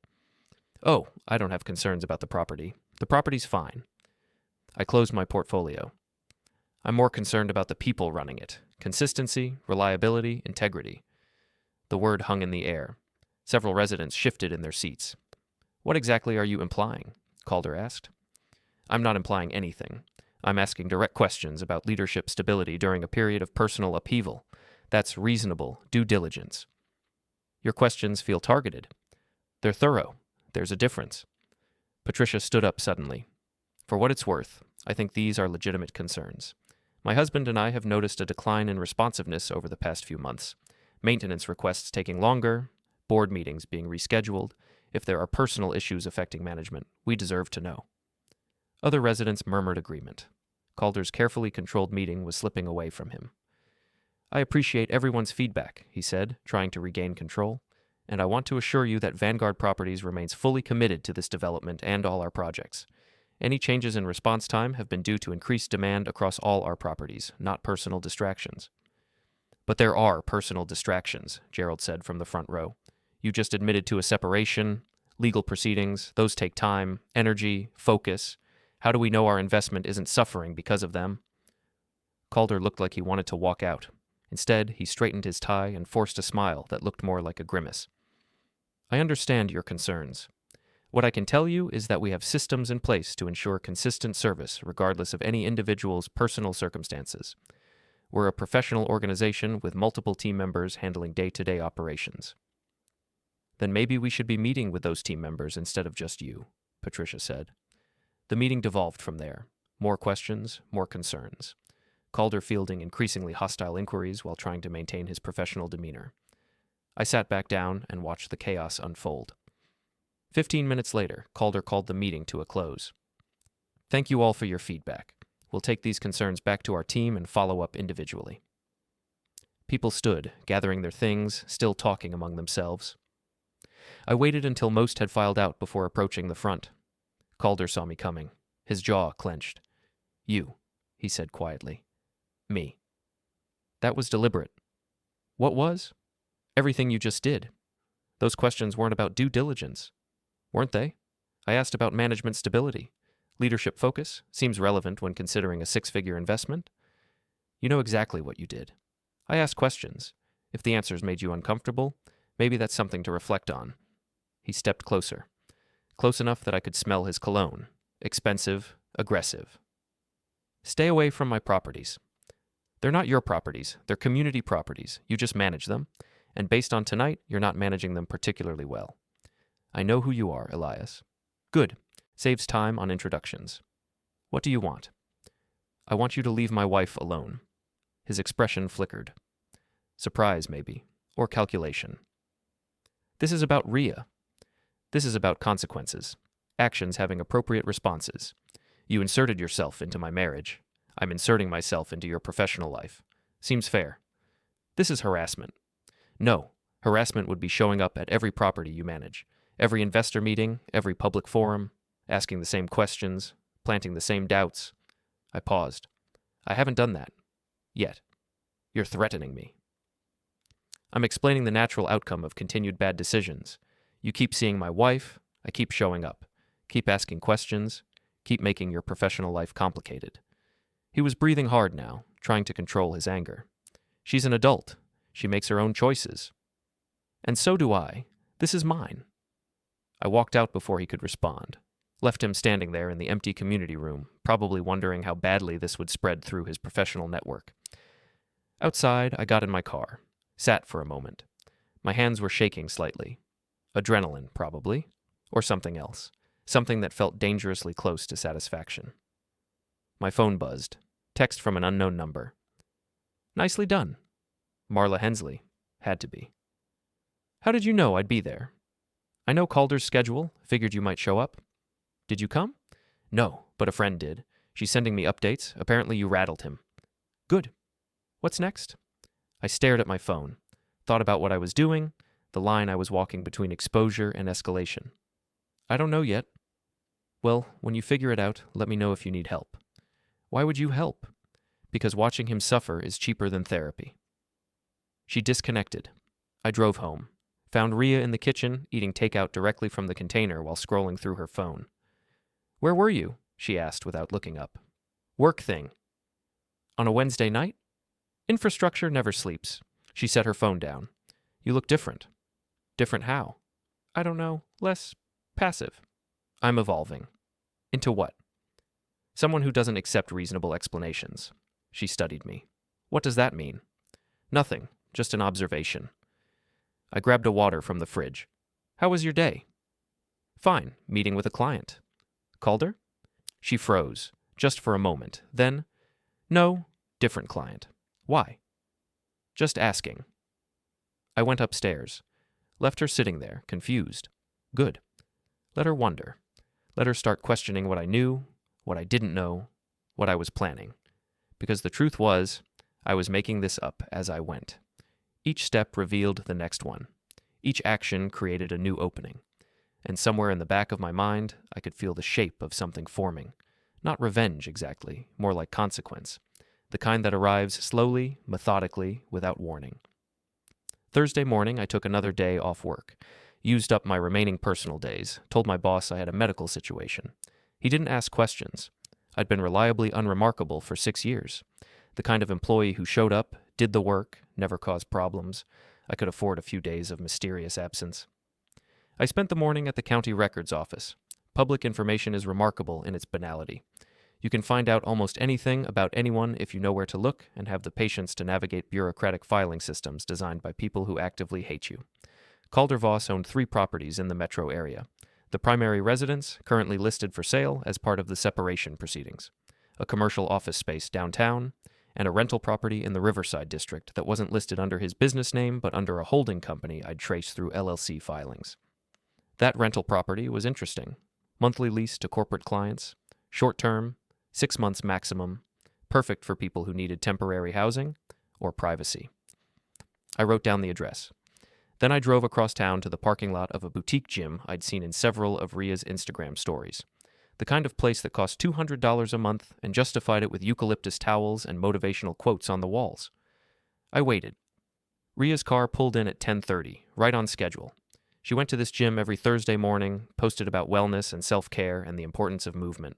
Oh, I don't have concerns about the property. The property's fine. I closed my portfolio. I'm more concerned about the people running it. Consistency, reliability, integrity. The word hung in the air. Several residents shifted in their seats. What exactly are you implying? Calder asked. I'm not implying anything. I'm asking direct questions about leadership stability during a period of personal upheaval. That's reasonable due diligence. Your questions feel targeted. They're thorough. There's a difference. Patricia stood up suddenly. For what it's worth, I think these are legitimate concerns. My husband and I have noticed a decline in responsiveness over the past few months. Maintenance requests taking longer, board meetings being rescheduled. If there are personal issues affecting management, we deserve to know. Other residents murmured agreement. Calder's carefully controlled meeting was slipping away from him. I appreciate everyone's feedback, he said, trying to regain control, and I want to assure you that Vanguard Properties remains fully committed to this development and all our projects. Any changes in response time have been due to increased demand across all our properties, not personal distractions. But there are personal distractions, Gerald said from the front row. You just admitted to a separation, legal proceedings, those take time, energy, focus. How do we know our investment isn't suffering because of them? Calder looked like he wanted to walk out. Instead, he straightened his tie and forced a smile that looked more like a grimace. I understand your concerns. What I can tell you is that we have systems in place to ensure consistent service regardless of any individual's personal circumstances. We're a professional organization with multiple team members handling day-to-day operations. Then maybe we should be meeting with those team members instead of just you, Patricia said. The meeting devolved from there. More questions, more concerns. Calder fielding increasingly hostile inquiries while trying to maintain his professional demeanor. I sat back down and watched the chaos unfold. 15 minutes later, Calder called the meeting to a close. Thank you all for your feedback. We'll take these concerns back to our team and follow up individually. People stood, gathering their things, still talking among themselves. I waited until most had filed out before approaching the front. Calder saw me coming. His jaw clenched. You, he said quietly. Me. That was deliberate. What was? Everything you just did. Those questions weren't about due diligence. Weren't they? I asked about management stability. Leadership focus seems relevant when considering a six-figure investment. You know exactly what you did. I asked questions. If the answers made you uncomfortable, maybe that's something to reflect on. He stepped closer. Close enough that I could smell his cologne. Expensive, aggressive. Stay away from my properties. They're not your properties. They're community properties. You just manage them. And based on tonight, you're not managing them particularly well. I know who you are, Elias. Good. Saves time on introductions. What do you want? I want you to leave my wife alone. His expression flickered. Surprise, maybe. Or calculation. This is about Rhea. This is about consequences. Actions having appropriate responses. You inserted yourself into my marriage. I'm inserting myself into your professional life. Seems fair. This is harassment. No, harassment would be showing up at every property you manage, every investor meeting, every public forum, asking the same questions, planting the same doubts. I paused. I haven't done that. Yet. You're threatening me. I'm explaining the natural outcome of continued bad decisions. You keep seeing my wife, I keep showing up. Keep asking questions, keep making your professional life complicated. He was breathing hard now, trying to control his anger. She's an adult. She makes her own choices. And so do I. This is mine. I walked out before he could respond. Left him standing there in the empty community room, probably wondering how badly this would spread through his professional network. Outside, I got in my car, sat for a moment. My hands were shaking slightly. Adrenaline, probably. Or something else. Something that felt dangerously close to satisfaction. My phone buzzed. Text from an unknown number. Nicely done. Marla Hensley. Had to be. How did you know I'd be there? I know Calder's schedule. Figured you might show up. Did you come? No, but a friend did. She's sending me updates. Apparently you rattled him. Good. What's next? I stared at my phone. Thought about what I was doing, the line I was walking between exposure and escalation. I don't know yet. Well, when you figure it out, let me know if you need help. Why would you help? Because watching him suffer is cheaper than therapy. She disconnected. I drove home. Found Rhea in the kitchen, eating takeout directly from the container while scrolling through her phone. Where were you? She asked without looking up. Work thing. On a Wednesday night? Infrastructure never sleeps. She set her phone down. You look different. Different how? I don't know. Less passive. I'm evolving. Into what? Someone who doesn't accept reasonable explanations. She studied me. What does that mean? Nothing. Just an observation. I grabbed a water from the fridge. How was your day? Fine. Meeting with a client. Calder? She froze, just for a moment. Then, no, different client. Why? Just asking. I went upstairs. Left her sitting there, confused. Good. Let her wonder. Let her start questioning what I knew, what I didn't know, what I was planning. Because the truth was, I was making this up as I went. Each step revealed the next one. Each action created a new opening. And somewhere in the back of my mind, I could feel the shape of something forming. Not revenge, exactly, more like consequence. The kind that arrives slowly, methodically, without warning. Thursday morning, I took another day off work. Used up my remaining personal days. Told my boss I had a medical situation. He didn't ask questions. I'd been reliably unremarkable for 6 years. The kind of employee who showed up, did the work, never caused problems. I could afford a few days of mysterious absence. I spent the morning at the county records office. Public information is remarkable in its banality. You can find out almost anything about anyone if you know where to look and have the patience to navigate bureaucratic filing systems designed by people who actively hate you. Calder Voss owned 3 properties in the metro area. The primary residence, currently listed for sale as part of the separation proceedings. A commercial office space downtown, and a rental property in the Riverside district that wasn't listed under his business name but under a holding company I'd traced through LLC filings. That rental property was interesting. Monthly lease to corporate clients, short term, 6 months maximum, perfect for people who needed temporary housing or privacy. I wrote down the address. Then I drove across town to the parking lot of a boutique gym I'd seen in several of Rhea's Instagram stories. The kind of place that cost $200 a month and justified it with eucalyptus towels and motivational quotes on the walls. I waited. Rhea's car pulled in at 10:30, right on schedule. She went to this gym every Thursday morning, posted about wellness and self-care and the importance of movement.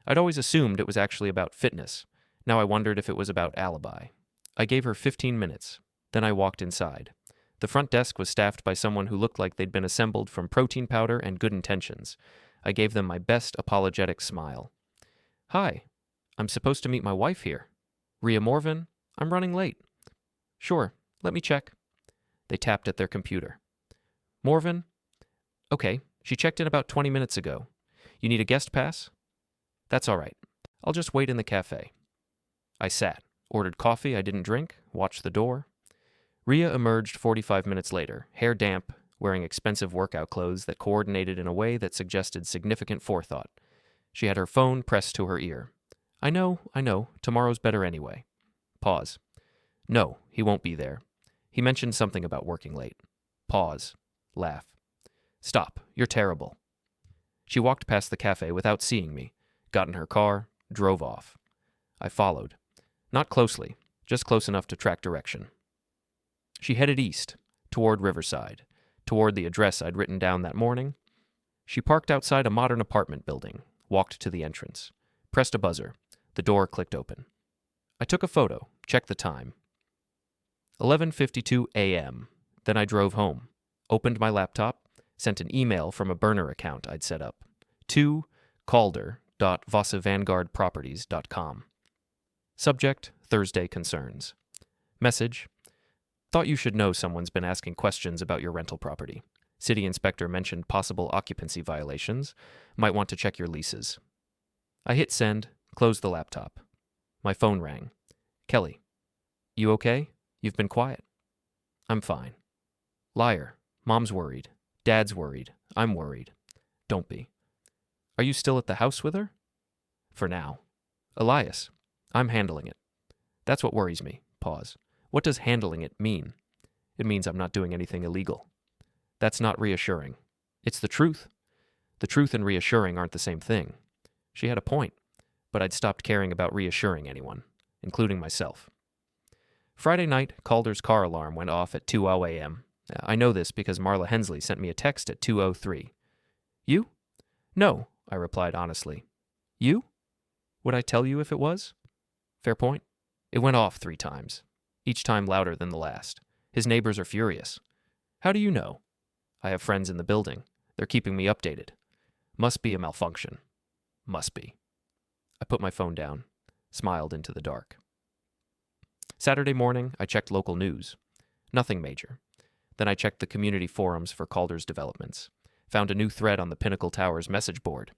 I'd always assumed it was actually about fitness. Now I wondered if it was about alibi. I gave her 15 minutes. Then I walked inside. The front desk was staffed by someone who looked like they'd been assembled from protein powder and good intentions. I gave them my best apologetic smile. Hi, I'm supposed to meet my wife here. Rhea Morven, I'm running late. Sure, let me check. They tapped at their computer. Morven? Okay, she checked in about 20 minutes ago. You need a guest pass? That's all right. I'll just wait in the cafe. I sat, ordered coffee I didn't drink, watched the door. Rhea emerged 45 minutes later, hair damp, wearing expensive workout clothes that coordinated in a way that suggested significant forethought. She had her phone pressed to her ear. I know. Tomorrow's better anyway. Pause. No, he won't be there. He mentioned something about working late. Pause. Laugh. Stop. You're terrible. She walked past the cafe without seeing me, got in her car, drove off. I followed. Not closely, just close enough to track direction. She headed east, toward Riverside, toward the address I'd written down that morning. She parked outside a modern apartment building, walked to the entrance, pressed a buzzer. The door clicked open. I took a photo, checked the time. 11:52 a.m. Then I drove home, opened my laptop, sent an email from a burner account I'd set up to calder.vossavantgardproperties.com. Subject, Thursday concerns. Message, thought you should know someone's been asking questions about your rental property. City inspector mentioned possible occupancy violations. Might want to check your leases. I hit send, closed the laptop. My phone rang. Kelly. You okay? You've been quiet. I'm fine. Liar. Mom's worried. Dad's worried. I'm worried. Don't be. Are you still at the house with her? For now. Elias. I'm handling it. That's what worries me. Pause. What does handling it mean? It means I'm not doing anything illegal. That's not reassuring. It's the truth. The truth and reassuring aren't the same thing. She had a point, but I'd stopped caring about reassuring anyone, including myself. Friday night, Calder's car alarm went off at 2:00 a.m. I know this because Marla Hensley sent me a text at 2:03. You? No, I replied honestly. You? Would I tell you if it was? Fair point. It went off 3 times, each time louder than the last. His neighbors are furious. How do you know? I have friends in the building. They're keeping me updated. Must be a malfunction. Must be. I put my phone down, smiled into the dark. Saturday morning, I checked local news. Nothing major. Then I checked the community forums for Calder's developments. Found a new thread on the Pinnacle Towers message board.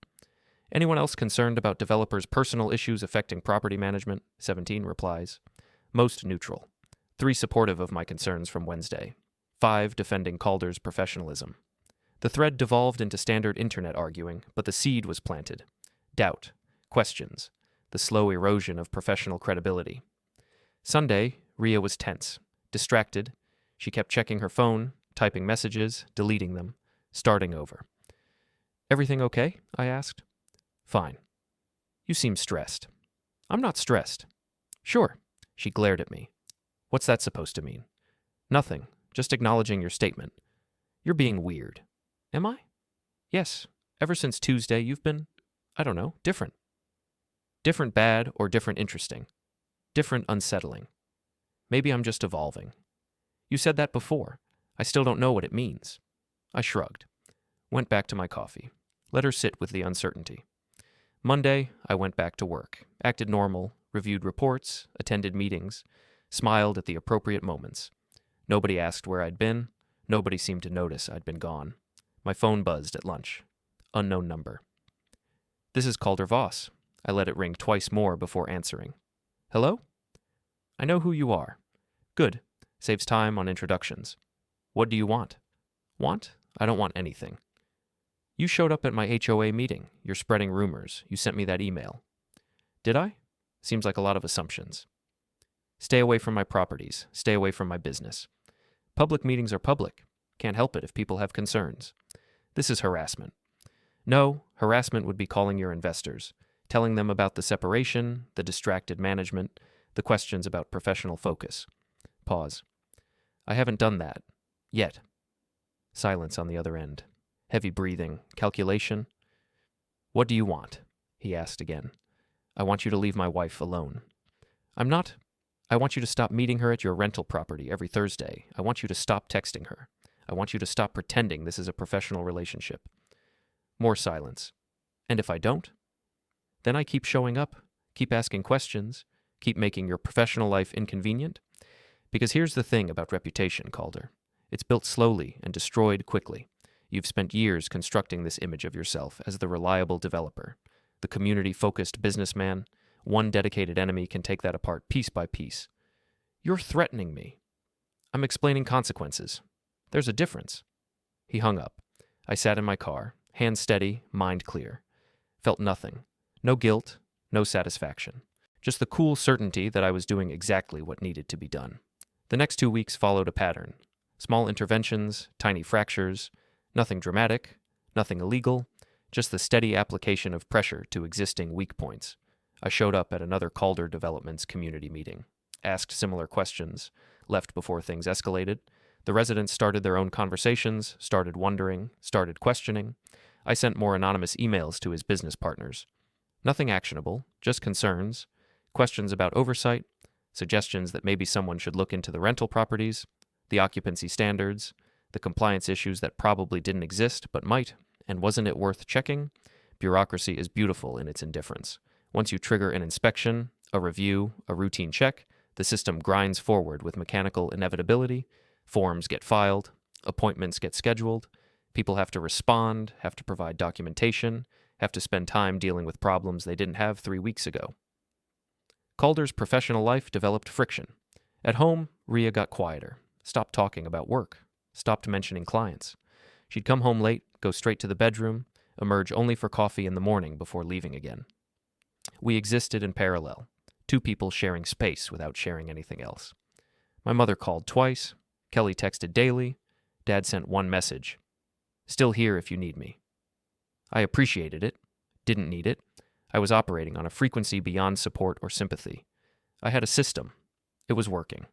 Anyone else concerned about developers' personal issues affecting property management? 17 replies. Most neutral. 3 supportive of my concerns from Wednesday. 5 defending Calder's professionalism. The thread devolved into standard internet arguing, but the seed was planted. Doubt. Questions. The slow erosion of professional credibility. Sunday, Rhea was tense. Distracted. She kept checking her phone, typing messages, deleting them, starting over. Everything okay? I asked. Fine. You seem stressed. I'm not stressed. Sure. She glared at me. What's that supposed to mean? Nothing. Just acknowledging your statement. You're being weird. Am I? Yes. Ever since Tuesday, you've been, I don't know, different. Different bad or different interesting. Different unsettling. Maybe I'm just evolving. You said that before. I still don't know what it means. I shrugged. Went back to my coffee. Let her sit with the uncertainty. Monday, I went back to work. Acted normal, reviewed reports, attended meetings, smiled at the appropriate moments. Nobody asked where I'd been. Nobody seemed to notice I'd been gone. My phone buzzed at lunch. Unknown number. This is Calder Voss. I let it ring twice more before answering. Hello? I know who you are. Good. Saves time on introductions. What do you want? Want? I don't want anything. You showed up at my HOA meeting. You're spreading rumors. You sent me that email. Did I? Seems like a lot of assumptions. Stay away from my properties. Stay away from my business. Public meetings are public. Can't help it if people have concerns. This is harassment. No, harassment would be calling your investors, telling them about the separation, the distracted management, the questions about professional focus. Pause. I haven't done that. Yet. Silence on the other end. Heavy breathing. Calculation. What do you want? He asked again. I want you to leave my wife alone. I'm not. I want you to stop meeting her at your rental property every Thursday. I want you to stop texting her. I want you to stop pretending this is a professional relationship. More silence. And if I don't? Then I keep showing up, keep asking questions, keep making your professional life inconvenient. Because here's the thing about reputation, Calder. It's built slowly and destroyed quickly. You've spent years constructing this image of yourself as the reliable developer, the community-focused businessman. One dedicated enemy can take that apart piece by piece. You're threatening me. I'm explaining consequences. There's a difference. He hung up. I sat in my car, hands steady, mind clear. Felt nothing. No guilt, no satisfaction. Just the cool certainty that I was doing exactly what needed to be done. The next 2 weeks followed a pattern. Small interventions, tiny fractures, nothing dramatic, nothing illegal, just the steady application of pressure to existing weak points. I showed up at another Calder Developments community meeting, asked similar questions, left before things escalated. The residents started their own conversations, started wondering, started questioning. I sent more anonymous emails to his business partners. Nothing actionable, just concerns, questions about oversight, suggestions that maybe someone should look into the rental properties, the occupancy standards, the compliance issues that probably didn't exist but might, and wasn't it worth checking? Bureaucracy is beautiful in its indifference. Once you trigger an inspection, a review, a routine check, the system grinds forward with mechanical inevitability. Forms get filed, appointments get scheduled, people have to respond, have to provide documentation, have to spend time dealing with problems they didn't have 3 weeks ago. Calder's professional life developed friction. At home, Rhea got quieter, stopped talking about work, stopped mentioning clients. She'd come home late, go straight to the bedroom, emerge only for coffee in the morning before leaving again. We existed in parallel, two people sharing space without sharing anything else. My mother called twice, Kelly texted daily, Dad sent one message. Still here if you need me. I appreciated it, didn't need it. I was operating on a frequency beyond support or sympathy. I had a system. It was working.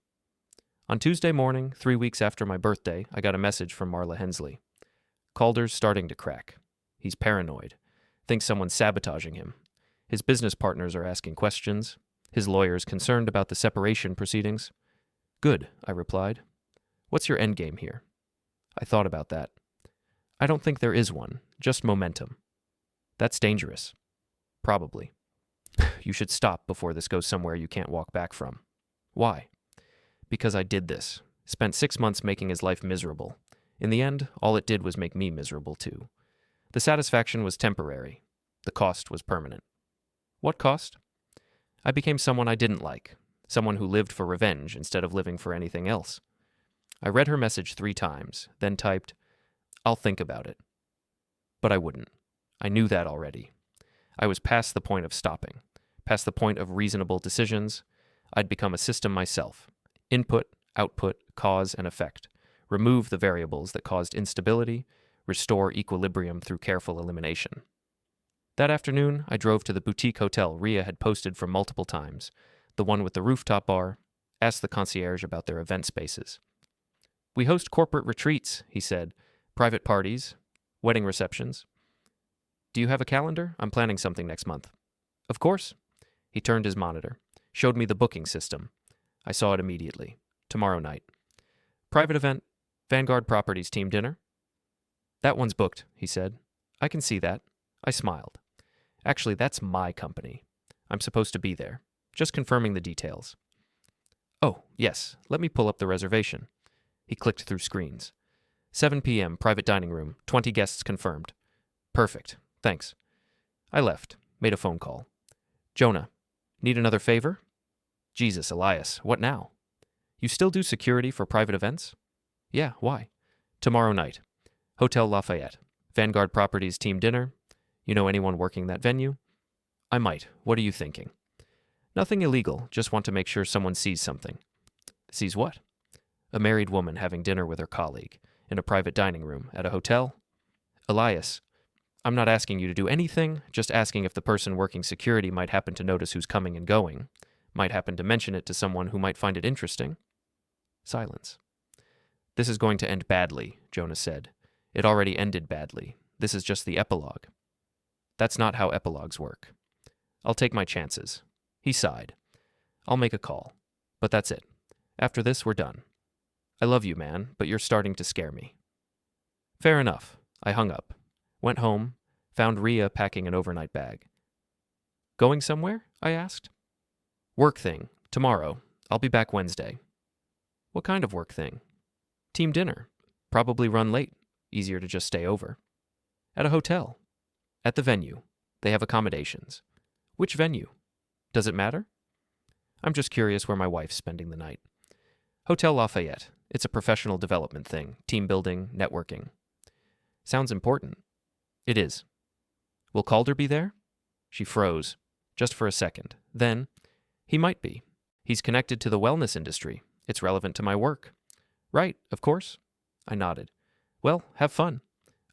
On Tuesday morning, 3 weeks after my birthday, I got a message from Marla Hensley. Calder's starting to crack. He's paranoid. Thinks someone's sabotaging him. His business partners are asking questions. His lawyer's concerned about the separation proceedings. Good, I replied. What's your endgame here? I thought about that. I don't think there is one, just momentum. That's dangerous. Probably. You should stop before this goes somewhere you can't walk back from. Why? Because I did this. Spent 6 months making his life miserable. In the end, all it did was make me miserable too. The satisfaction was temporary. The cost was permanent. What cost? I became someone I didn't like. Someone who lived for revenge instead of living for anything else. I read her message 3 times, then typed, I'll think about it. But I wouldn't. I knew that already. I was past the point of stopping, past the point of reasonable decisions. I'd become a system myself. Input, output, cause, and effect. Remove the variables that caused instability, restore equilibrium through careful elimination. That afternoon, I drove to the boutique hotel Rhea had posted for multiple times, the one with the rooftop bar, asked the concierge about their event spaces. We host corporate retreats, he said, private parties, wedding receptions. Do you have a calendar? I'm planning something next month. Of course. He turned his monitor, showed me the booking system. I saw it immediately. Tomorrow night. Private event, Vanguard Properties team dinner. That one's booked, he said. I can see that. I smiled. Actually, that's my company. I'm supposed to be there. Just confirming the details. Oh, yes, let me pull up the reservation. He clicked through screens. 7 p.m., private dining room, 20 guests confirmed. Perfect, thanks. I left, made a phone call. Jonah, need another favor? Jesus, Elias, what now? You still do security for private events? Yeah, why? Tomorrow night. Hotel Lafayette. Vanguard Properties team dinner. You know anyone working that venue? I might. What are you thinking? Nothing illegal, just want to make sure someone sees something. Sees what? A married woman having dinner with her colleague, in a private dining room, at a hotel? Elias, I'm not asking you to do anything, just asking if the person working security might happen to notice who's coming and going, might happen to mention it to someone who might find it interesting. Silence. This is going to end badly, Jonah said. It already ended badly. This is just the epilogue. That's not how epilogues work. I'll take my chances. He sighed. I'll make a call. But that's it. After this, we're done. I love you, man, but you're starting to scare me. Fair enough. I hung up. Went home. Found Rhea packing an overnight bag. Going somewhere? I asked. Work thing. Tomorrow. I'll be back Wednesday. What kind of work thing? Team dinner. Probably run late. Easier to just stay over. At a hotel. At the venue. They have accommodations. Which venue? Does it matter? I'm just curious where my wife's spending the night. Hotel Lafayette. It's a professional development thing. Team building, networking. Sounds important. It is. Will Calder be there? She froze, just for a second. Then, he might be. He's connected to the wellness industry. It's relevant to my work. Right, of course. I nodded. Well, have fun.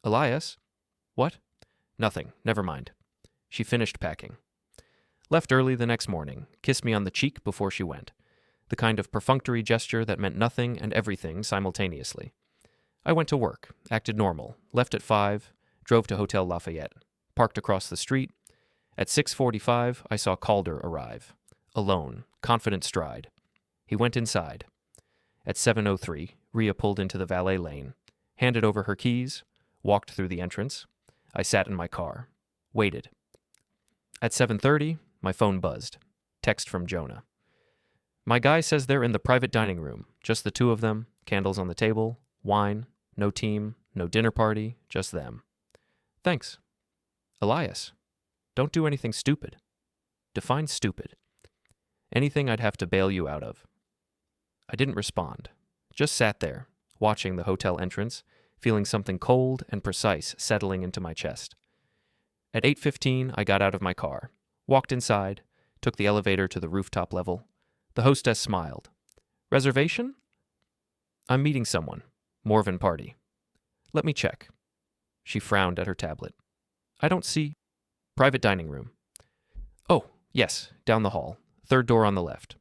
Elias? What? Nothing. Never mind. She finished packing. Left early the next morning, kissed me on the cheek before she went. The kind of perfunctory gesture that meant nothing and everything simultaneously. I went to work, acted normal, left at 5, drove to Hotel Lafayette, parked across the street. At 6:45, I saw Calder arrive. Alone, confident stride. He went inside. At 7:03, Rhea pulled into the valet lane, handed over her keys, walked through the entrance. I sat in my car, waited. At 7:30, my phone buzzed. Text from Jonah. My guy says they're in the private dining room, just the two of them, candles on the table, wine, no team, no dinner party, just them. Thanks. Elias, don't do anything stupid. Define stupid. Anything I'd have to bail you out of. I didn't respond. Just sat there, watching the hotel entrance, feeling something cold and precise settling into my chest. At 8:15, I got out of my car, walked inside, took the elevator to the rooftop level. The hostess smiled. Reservation? I'm meeting someone. Morven party. Let me check. She frowned at her tablet. I don't see... Private dining room. Oh, yes, down the hall. Third door on the left.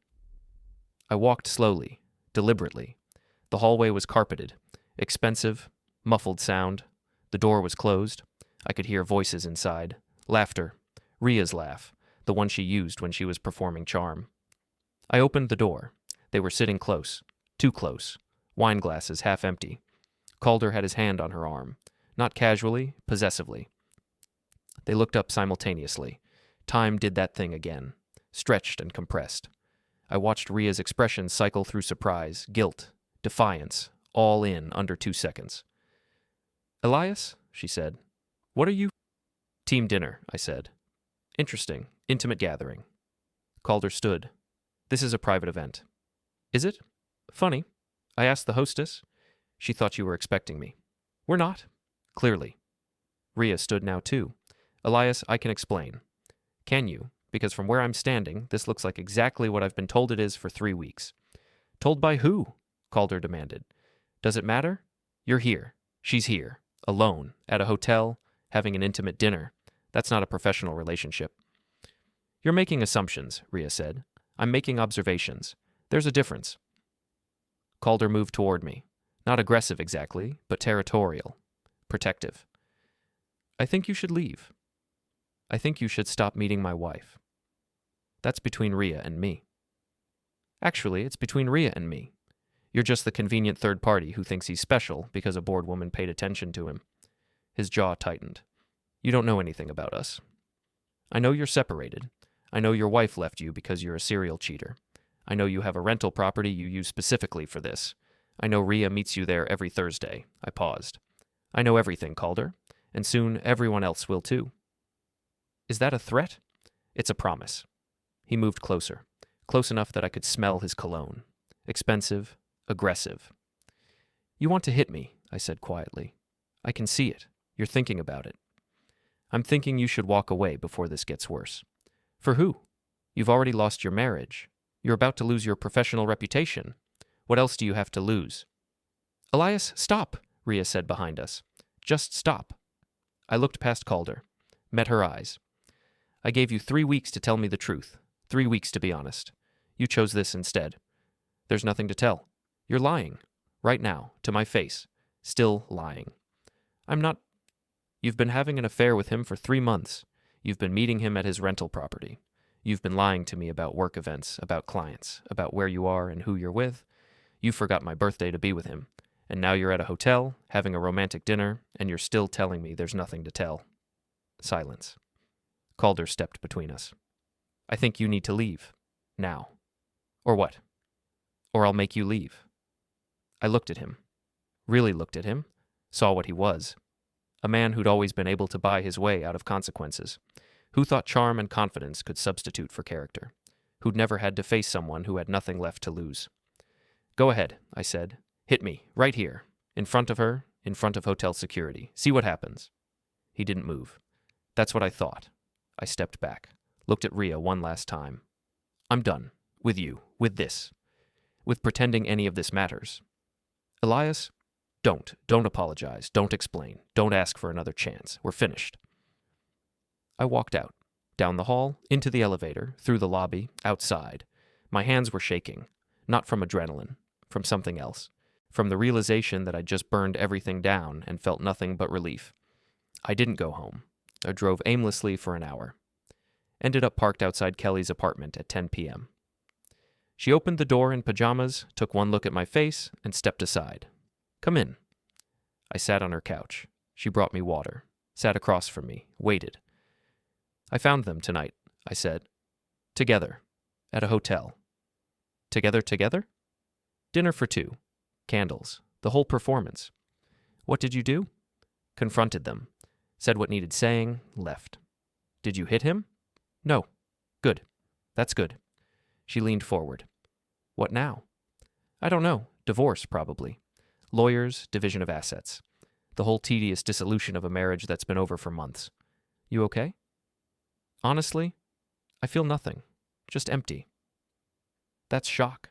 I walked slowly, deliberately. The hallway was carpeted. Expensive, muffled sound. The door was closed. I could hear voices inside. Laughter. Rhea's laugh, the one she used when she was performing charm. I opened the door. They were sitting close. Too close. Wine glasses half empty. Calder had his hand on her arm. Not casually, possessively. They looked up simultaneously. Time did that thing again. Stretched and compressed. I watched Rhea's expression cycle through surprise, guilt, defiance, all in under 2 seconds. Elias, she said, what are you? Team dinner, I said. Interesting. Intimate gathering. Calder stood. This is a private event. Is it? Funny. I asked the hostess. She thought you were expecting me. We're not. Clearly. Rhea stood now too. Elias, I can explain. Can you? Because from where I'm standing, this looks like exactly what I've been told it is for 3 weeks. Told by who? Calder demanded. Does it matter? You're here. She's here. Alone. At a hotel. Having an intimate dinner. That's not a professional relationship. You're making assumptions, Rhea said. I'm making observations. There's a difference. Calder moved toward me. Not aggressive exactly, but territorial. Protective. I think you should leave. I think you should stop meeting my wife. That's between Rhea and me. Actually, it's between Rhea and me. You're just the convenient third party who thinks he's special because a bored woman paid attention to him. His jaw tightened. You don't know anything about us. I know you're separated. I know your wife left you because you're a serial cheater. I know you have a rental property you use specifically for this. I know Rhea meets you there every Thursday. I paused. I know everything, Calder, and soon everyone else will too. Is that a threat? It's a promise. He moved closer, close enough that I could smell his cologne. Expensive, aggressive. You want to hit me, I said quietly. I can see it. You're thinking about it. I'm thinking you should walk away before this gets worse. For who? You've already lost your marriage. You're about to lose your professional reputation. What else do you have to lose? Elias, stop, Rhea said behind us. Just stop. I looked past Calder, met her eyes. I gave you 3 weeks to tell me the truth. 3 weeks to be honest. You chose this instead. There's nothing to tell. You're lying. Right now, to my face. Still lying. I'm not... You've been having an affair with him for 3 months. You've been meeting him at his rental property. You've been lying to me about work events, about clients, about where you are and who you're with. You forgot my birthday to be with him. And now you're at a hotel, having a romantic dinner, and you're still telling me there's nothing to tell. Silence. Calder stepped between us. I think you need to leave. Now. Or what? Or I'll make you leave. I looked at him. Really looked at him. Saw what he was. A man who'd always been able to buy his way out of consequences. Who thought charm and confidence could substitute for character. Who'd never had to face someone who had nothing left to lose. Go ahead, I said. Hit me, right here. In front of her, in front of hotel security. See what happens. He didn't move. That's what I thought. I stepped back. Looked at Rhea one last time. I'm done. With you. With this. With pretending any of this matters. Elias, don't apologize. Don't explain. Don't ask for another chance. We're finished. I walked out. Down the hall, into the elevator, through the lobby, outside. My hands were shaking. Not from adrenaline. From something else. From the realization that I'd just burned everything down and felt nothing but relief. I didn't go home. I drove aimlessly for an hour. Ended up parked outside Kelly's apartment at 10 p.m. She opened the door in pajamas, took one look at my face, and stepped aside. Come in. I sat on her couch. She brought me water. Sat across from me. Waited. I found them tonight, I said. Together. At a hotel. Together? Dinner for 2. Candles. The whole performance. What did you do? Confronted them. Said what needed saying. Left. Did you hit him? No. Good. That's good. She leaned forward. What now? I don't know. Divorce, probably. Lawyers, division of assets. The whole tedious dissolution of a marriage that's been over for months. You okay? Honestly, I feel nothing. Just empty. That's shock.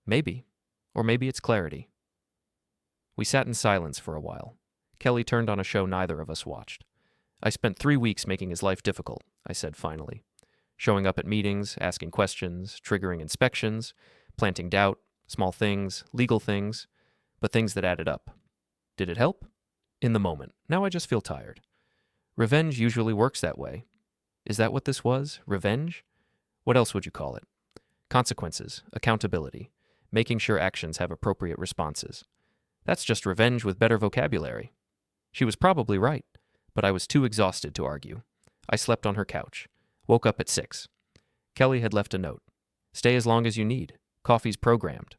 Maybe. Or maybe it's clarity. We sat in silence for a while. Kelly turned on a show neither of us watched. I spent 3 weeks making his life difficult, I said finally. Showing up at meetings, asking questions, triggering inspections, planting doubt, small things, legal things, but things that added up. Did it help? In the moment. Now I just feel tired. Revenge usually works that way. Is that what this was? Revenge? What else would you call it? Consequences, accountability, making sure actions have appropriate responses. That's just revenge with better vocabulary. She was probably right, but I was too exhausted to argue. I slept on her couch. Woke up at 6. Kelly had left a note. Stay as long as you need. Coffee's programmed.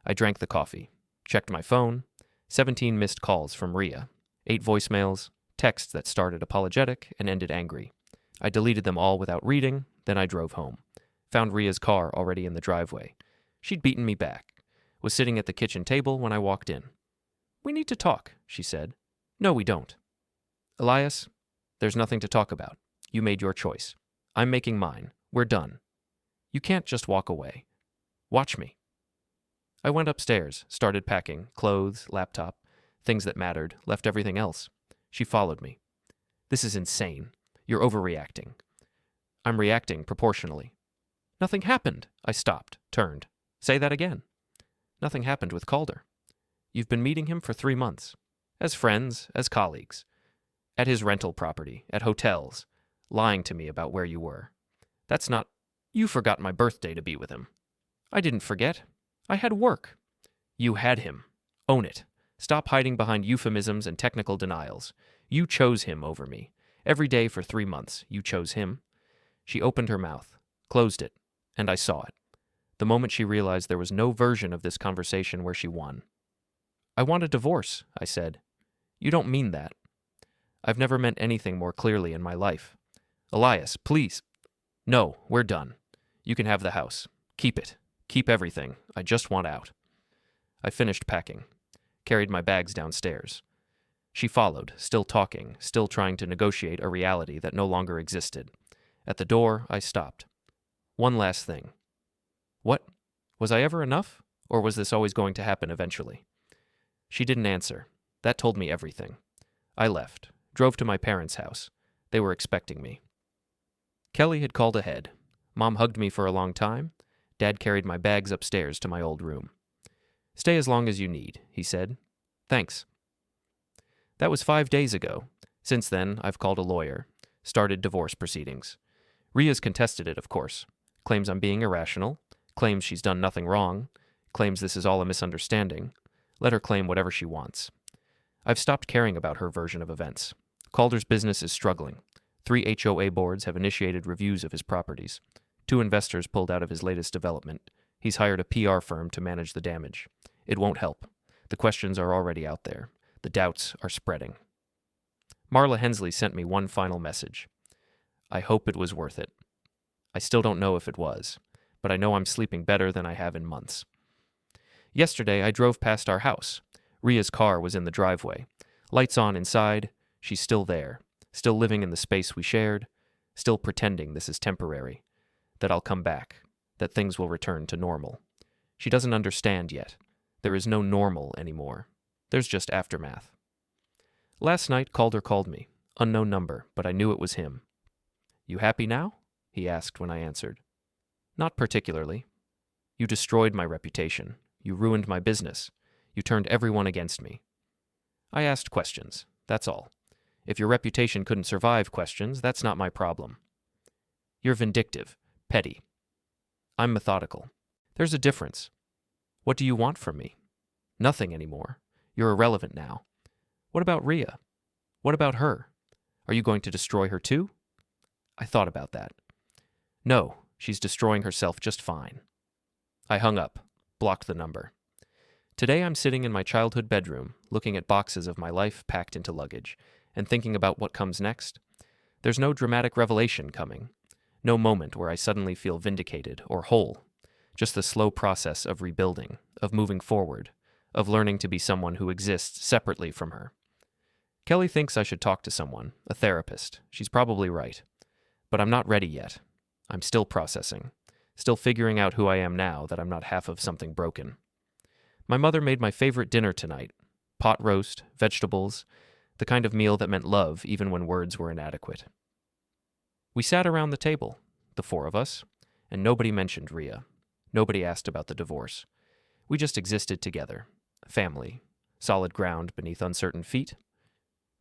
I drank the coffee. Checked my phone. 17 missed calls from Rhea. 8 voicemails. Texts that started apologetic and ended angry. I deleted them all without reading, then I drove home. Found Rhea's car already in the driveway. She'd beaten me back. Was sitting at the kitchen table when I walked in. We need to talk, she said. No, we don't. Elias, there's nothing to talk about. You made your choice. I'm making mine. We're done. You can't just walk away. Watch me. I went upstairs, started packing, clothes, laptop, things that mattered, left everything else. She followed me. This is insane. You're overreacting. I'm reacting proportionally. Nothing happened. I stopped, turned. Say that again. Nothing happened with Calder. You've been meeting him for 3 months. As friends, as colleagues. At his rental property, at hotels, lying to me about where you were. That's not... You forgot my birthday to be with him. I didn't forget. I had work. You had him. Own it. Stop hiding behind euphemisms and technical denials. You chose him over me. Every day for 3 months, you chose him. She opened her mouth, closed it, and I saw it. The moment she realized there was no version of this conversation where she won. I want a divorce, I said. You don't mean that. I've never meant anything more clearly in my life. Elias, please. No, we're done. You can have the house. Keep it. Keep everything. I just want out. I finished packing. Carried my bags downstairs. She followed, still talking, still trying to negotiate a reality that no longer existed. At the door, I stopped. One last thing. What? Was I ever enough? Or was this always going to happen eventually? She didn't answer. That told me everything. I left, drove to my parents' house. They were expecting me. Kelly had called ahead. Mom hugged me for a long time. Dad carried my bags upstairs to my old room. Stay as long as you need, he said. Thanks. That was 5 days ago. Since then, I've called a lawyer, started divorce proceedings. Rhea's contested it, of course. Claims I'm being irrational, claims she's done nothing wrong, claims this is all a misunderstanding. Let her claim whatever she wants. I've stopped caring about her version of events. Calder's business is struggling. 3 HOA boards have initiated reviews of his properties. 2 investors pulled out of his latest development. He's hired a PR firm to manage the damage. It won't help. The questions are already out there. The doubts are spreading. Marla Hensley sent me one final message. I hope it was worth it. I still don't know if it was, but I know I'm sleeping better than I have in months. Yesterday, I drove past our house. Rhea's car was in the driveway. Lights on inside. She's still there, still living in the space we shared, still pretending this is temporary, that I'll come back, that things will return to normal. She doesn't understand yet. There is no normal anymore. There's just aftermath. Last night, Calder called me. Unknown number, but I knew it was him. You happy now? He asked when I answered. Not particularly. You destroyed my reputation. You ruined my business. You turned everyone against me. I asked questions. That's all. If your reputation couldn't survive questions, that's not my problem. You're vindictive, petty. I'm methodical. There's a difference. What do you want from me? Nothing anymore. You're irrelevant now. What about Rhea? What about her? Are you going to destroy her too? I thought about that. No, she's destroying herself just fine. I hung up, blocked the number. Today I'm sitting in my childhood bedroom, looking at boxes of my life packed into luggage, and thinking about what comes next. There's no dramatic revelation coming. No moment where I suddenly feel vindicated or whole. Just the slow process of rebuilding, of moving forward, of learning to be someone who exists separately from her. Kelly thinks I should talk to someone, a therapist. She's probably right. But I'm not ready yet. I'm still processing, still figuring out who I am now that I'm not half of something broken. My mother made my favorite dinner tonight: pot roast, vegetables, the kind of meal that meant love even when words were inadequate. We sat around the table, the four of us, and nobody mentioned Rhea. Nobody asked about the divorce. We just existed together. Family. Solid ground beneath uncertain feet.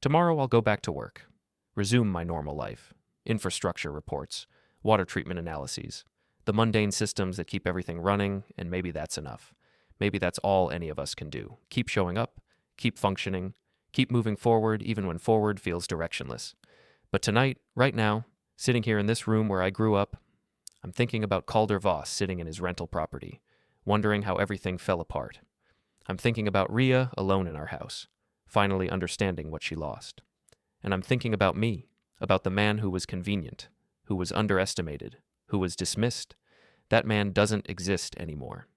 Tomorrow I'll go back to work. Resume my normal life. Infrastructure reports. Water treatment analyses. The mundane systems that keep everything running, and maybe that's enough. Maybe that's all any of us can do. Keep showing up. Keep functioning. Keep moving forward even when forward feels directionless. But tonight, right now, sitting here in this room where I grew up, I'm thinking about Calder Voss sitting in his rental property, wondering how everything fell apart. I'm thinking about Rhea alone in our house, finally understanding what she lost. And I'm thinking about me, about the man who was convenient, who was underestimated, who was dismissed. That man doesn't exist anymore.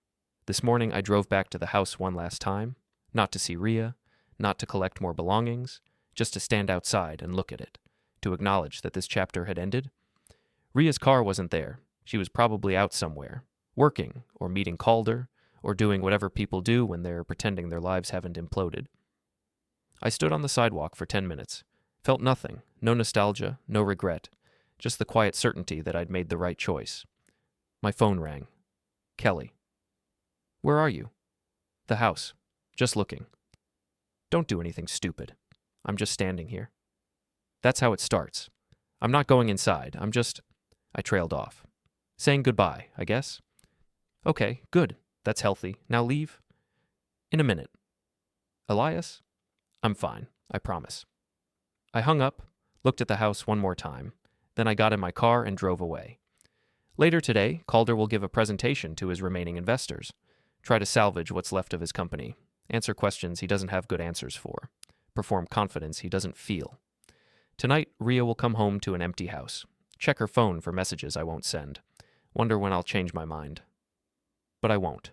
This morning I drove back to the house one last time, not to see Rhea, not to collect more belongings, just to stand outside and look at it, to acknowledge that this chapter had ended. Rhea's car wasn't there. She was probably out somewhere, working or meeting Calder, or doing whatever people do when they're pretending their lives haven't imploded. I stood on the sidewalk for 10 minutes, felt nothing, no nostalgia, no regret, just the quiet certainty that I'd made the right choice. My phone rang. Kelly. Where are you? The house. Just looking. Don't do anything stupid. I'm just standing here. That's how it starts. I'm not going inside. I trailed off. Saying goodbye, I guess. Okay, good. That's healthy. Now leave. In a minute. Elias? I'm fine, I promise. I hung up, looked at the house one more time, then I got in my car and drove away. Later today, Calder will give a presentation to his remaining investors, try to salvage what's left of his company, answer questions he doesn't have good answers for, perform confidence he doesn't feel. Tonight, Rhea will come home to an empty house, check her phone for messages I won't send, wonder when I'll change my mind. But I won't,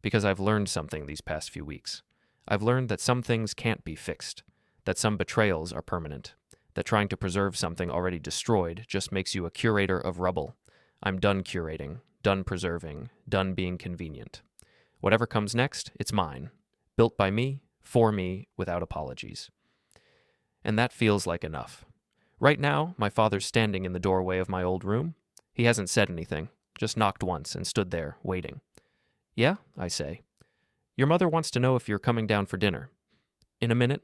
because I've learned something these past few weeks. I've learned that some things can't be fixed, that some betrayals are permanent, that trying to preserve something already destroyed just makes you a curator of rubble. I'm done curating, done preserving, done being convenient. Whatever comes next, it's mine, built by me, for me, without apologies. And that feels like enough. Right now, my father's standing in the doorway of my old room. He hasn't said anything, just knocked once and stood there, waiting. Yeah, I say. Your mother wants to know if you're coming down for dinner. In a minute.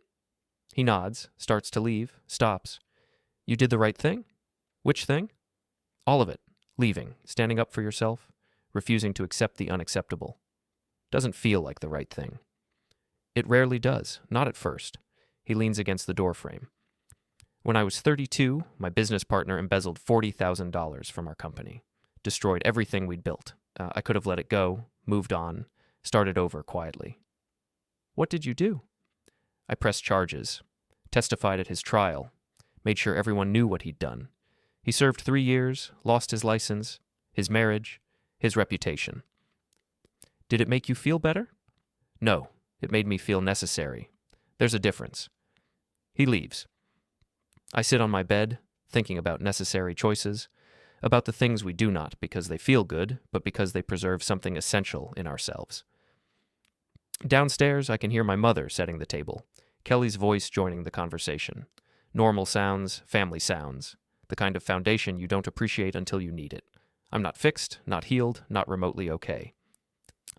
He nods, starts to leave, stops. You did the right thing? Which thing? All of it. Leaving, standing up for yourself, refusing to accept the unacceptable. Doesn't feel like the right thing. It rarely does, not at first. He leans against the doorframe. When I was 32, my business partner embezzled $40,000 from our company, destroyed everything we'd built. I could have let it go, moved on, started over quietly. What did you do? I pressed charges, testified at his trial, made sure everyone knew what he'd done. He served 3 years, lost his license, his marriage, his reputation. Did it make you feel better? No, it made me feel necessary. There's a difference. He leaves. I sit on my bed, thinking about necessary choices, about the things we do not because they feel good, but because they preserve something essential in ourselves. Downstairs, I can hear my mother setting the table, Kelly's voice joining the conversation. Normal sounds, family sounds, the kind of foundation you don't appreciate until you need it. I'm not fixed, not healed, not remotely okay.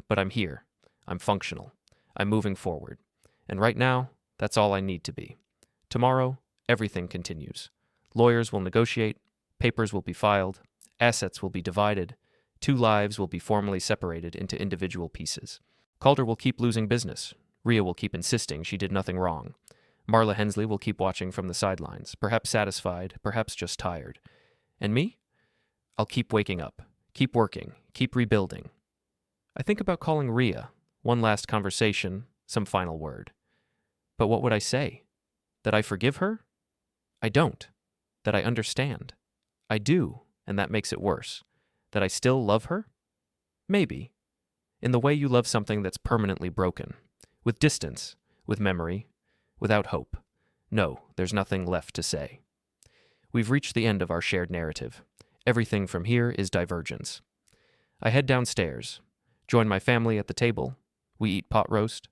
But I'm here. I'm functional. I'm moving forward. And right now, that's all I need to be. Tomorrow, everything continues. Lawyers will negotiate, papers will be filed, assets will be divided, 2 lives will be formally separated into individual pieces. Calder will keep losing business. Rhea will keep insisting she did nothing wrong. Marla Hensley will keep watching from the sidelines, perhaps satisfied, perhaps just tired. And me? I'll keep waking up, keep working, keep rebuilding. I think about calling Rhea, one last conversation, some final word. But what would I say? That I forgive her? I don't. That I understand? I do, and that makes it worse. That I still love her? Maybe. In the way you love something that's permanently broken. With distance, with memory, without hope. No, there's nothing left to say. We've reached the end of our shared narrative. Everything from here is divergence. I head downstairs, join my family at the table. We eat pot roast,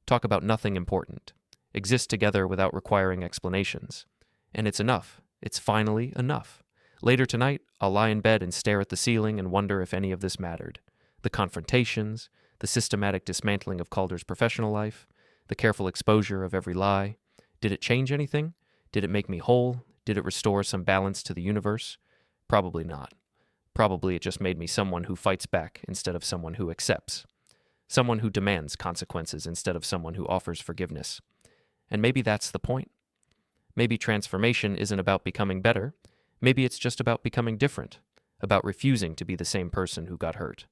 talk about nothing important, exist together without requiring explanations. And it's enough. It's finally enough. Later tonight, I'll lie in bed and stare at the ceiling and wonder if any of this mattered. The confrontations, the systematic dismantling of Calder's professional life, the careful exposure of every lie. Did it change anything? Did it make me whole? Did it restore some balance to the universe? Probably not. Probably it just made me someone who fights back instead of someone who accepts. Someone who demands consequences instead of someone who offers forgiveness. And maybe that's the point. Maybe transformation isn't about becoming better. Maybe it's just about becoming different, about refusing to be the same person who got hurt.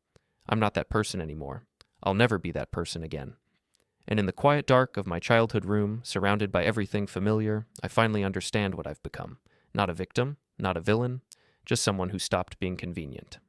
I'm not that person anymore. I'll never be that person again. And in the quiet dark of my childhood room, surrounded by everything familiar, I finally understand what I've become. Not a victim, not a villain, just someone who stopped being convenient.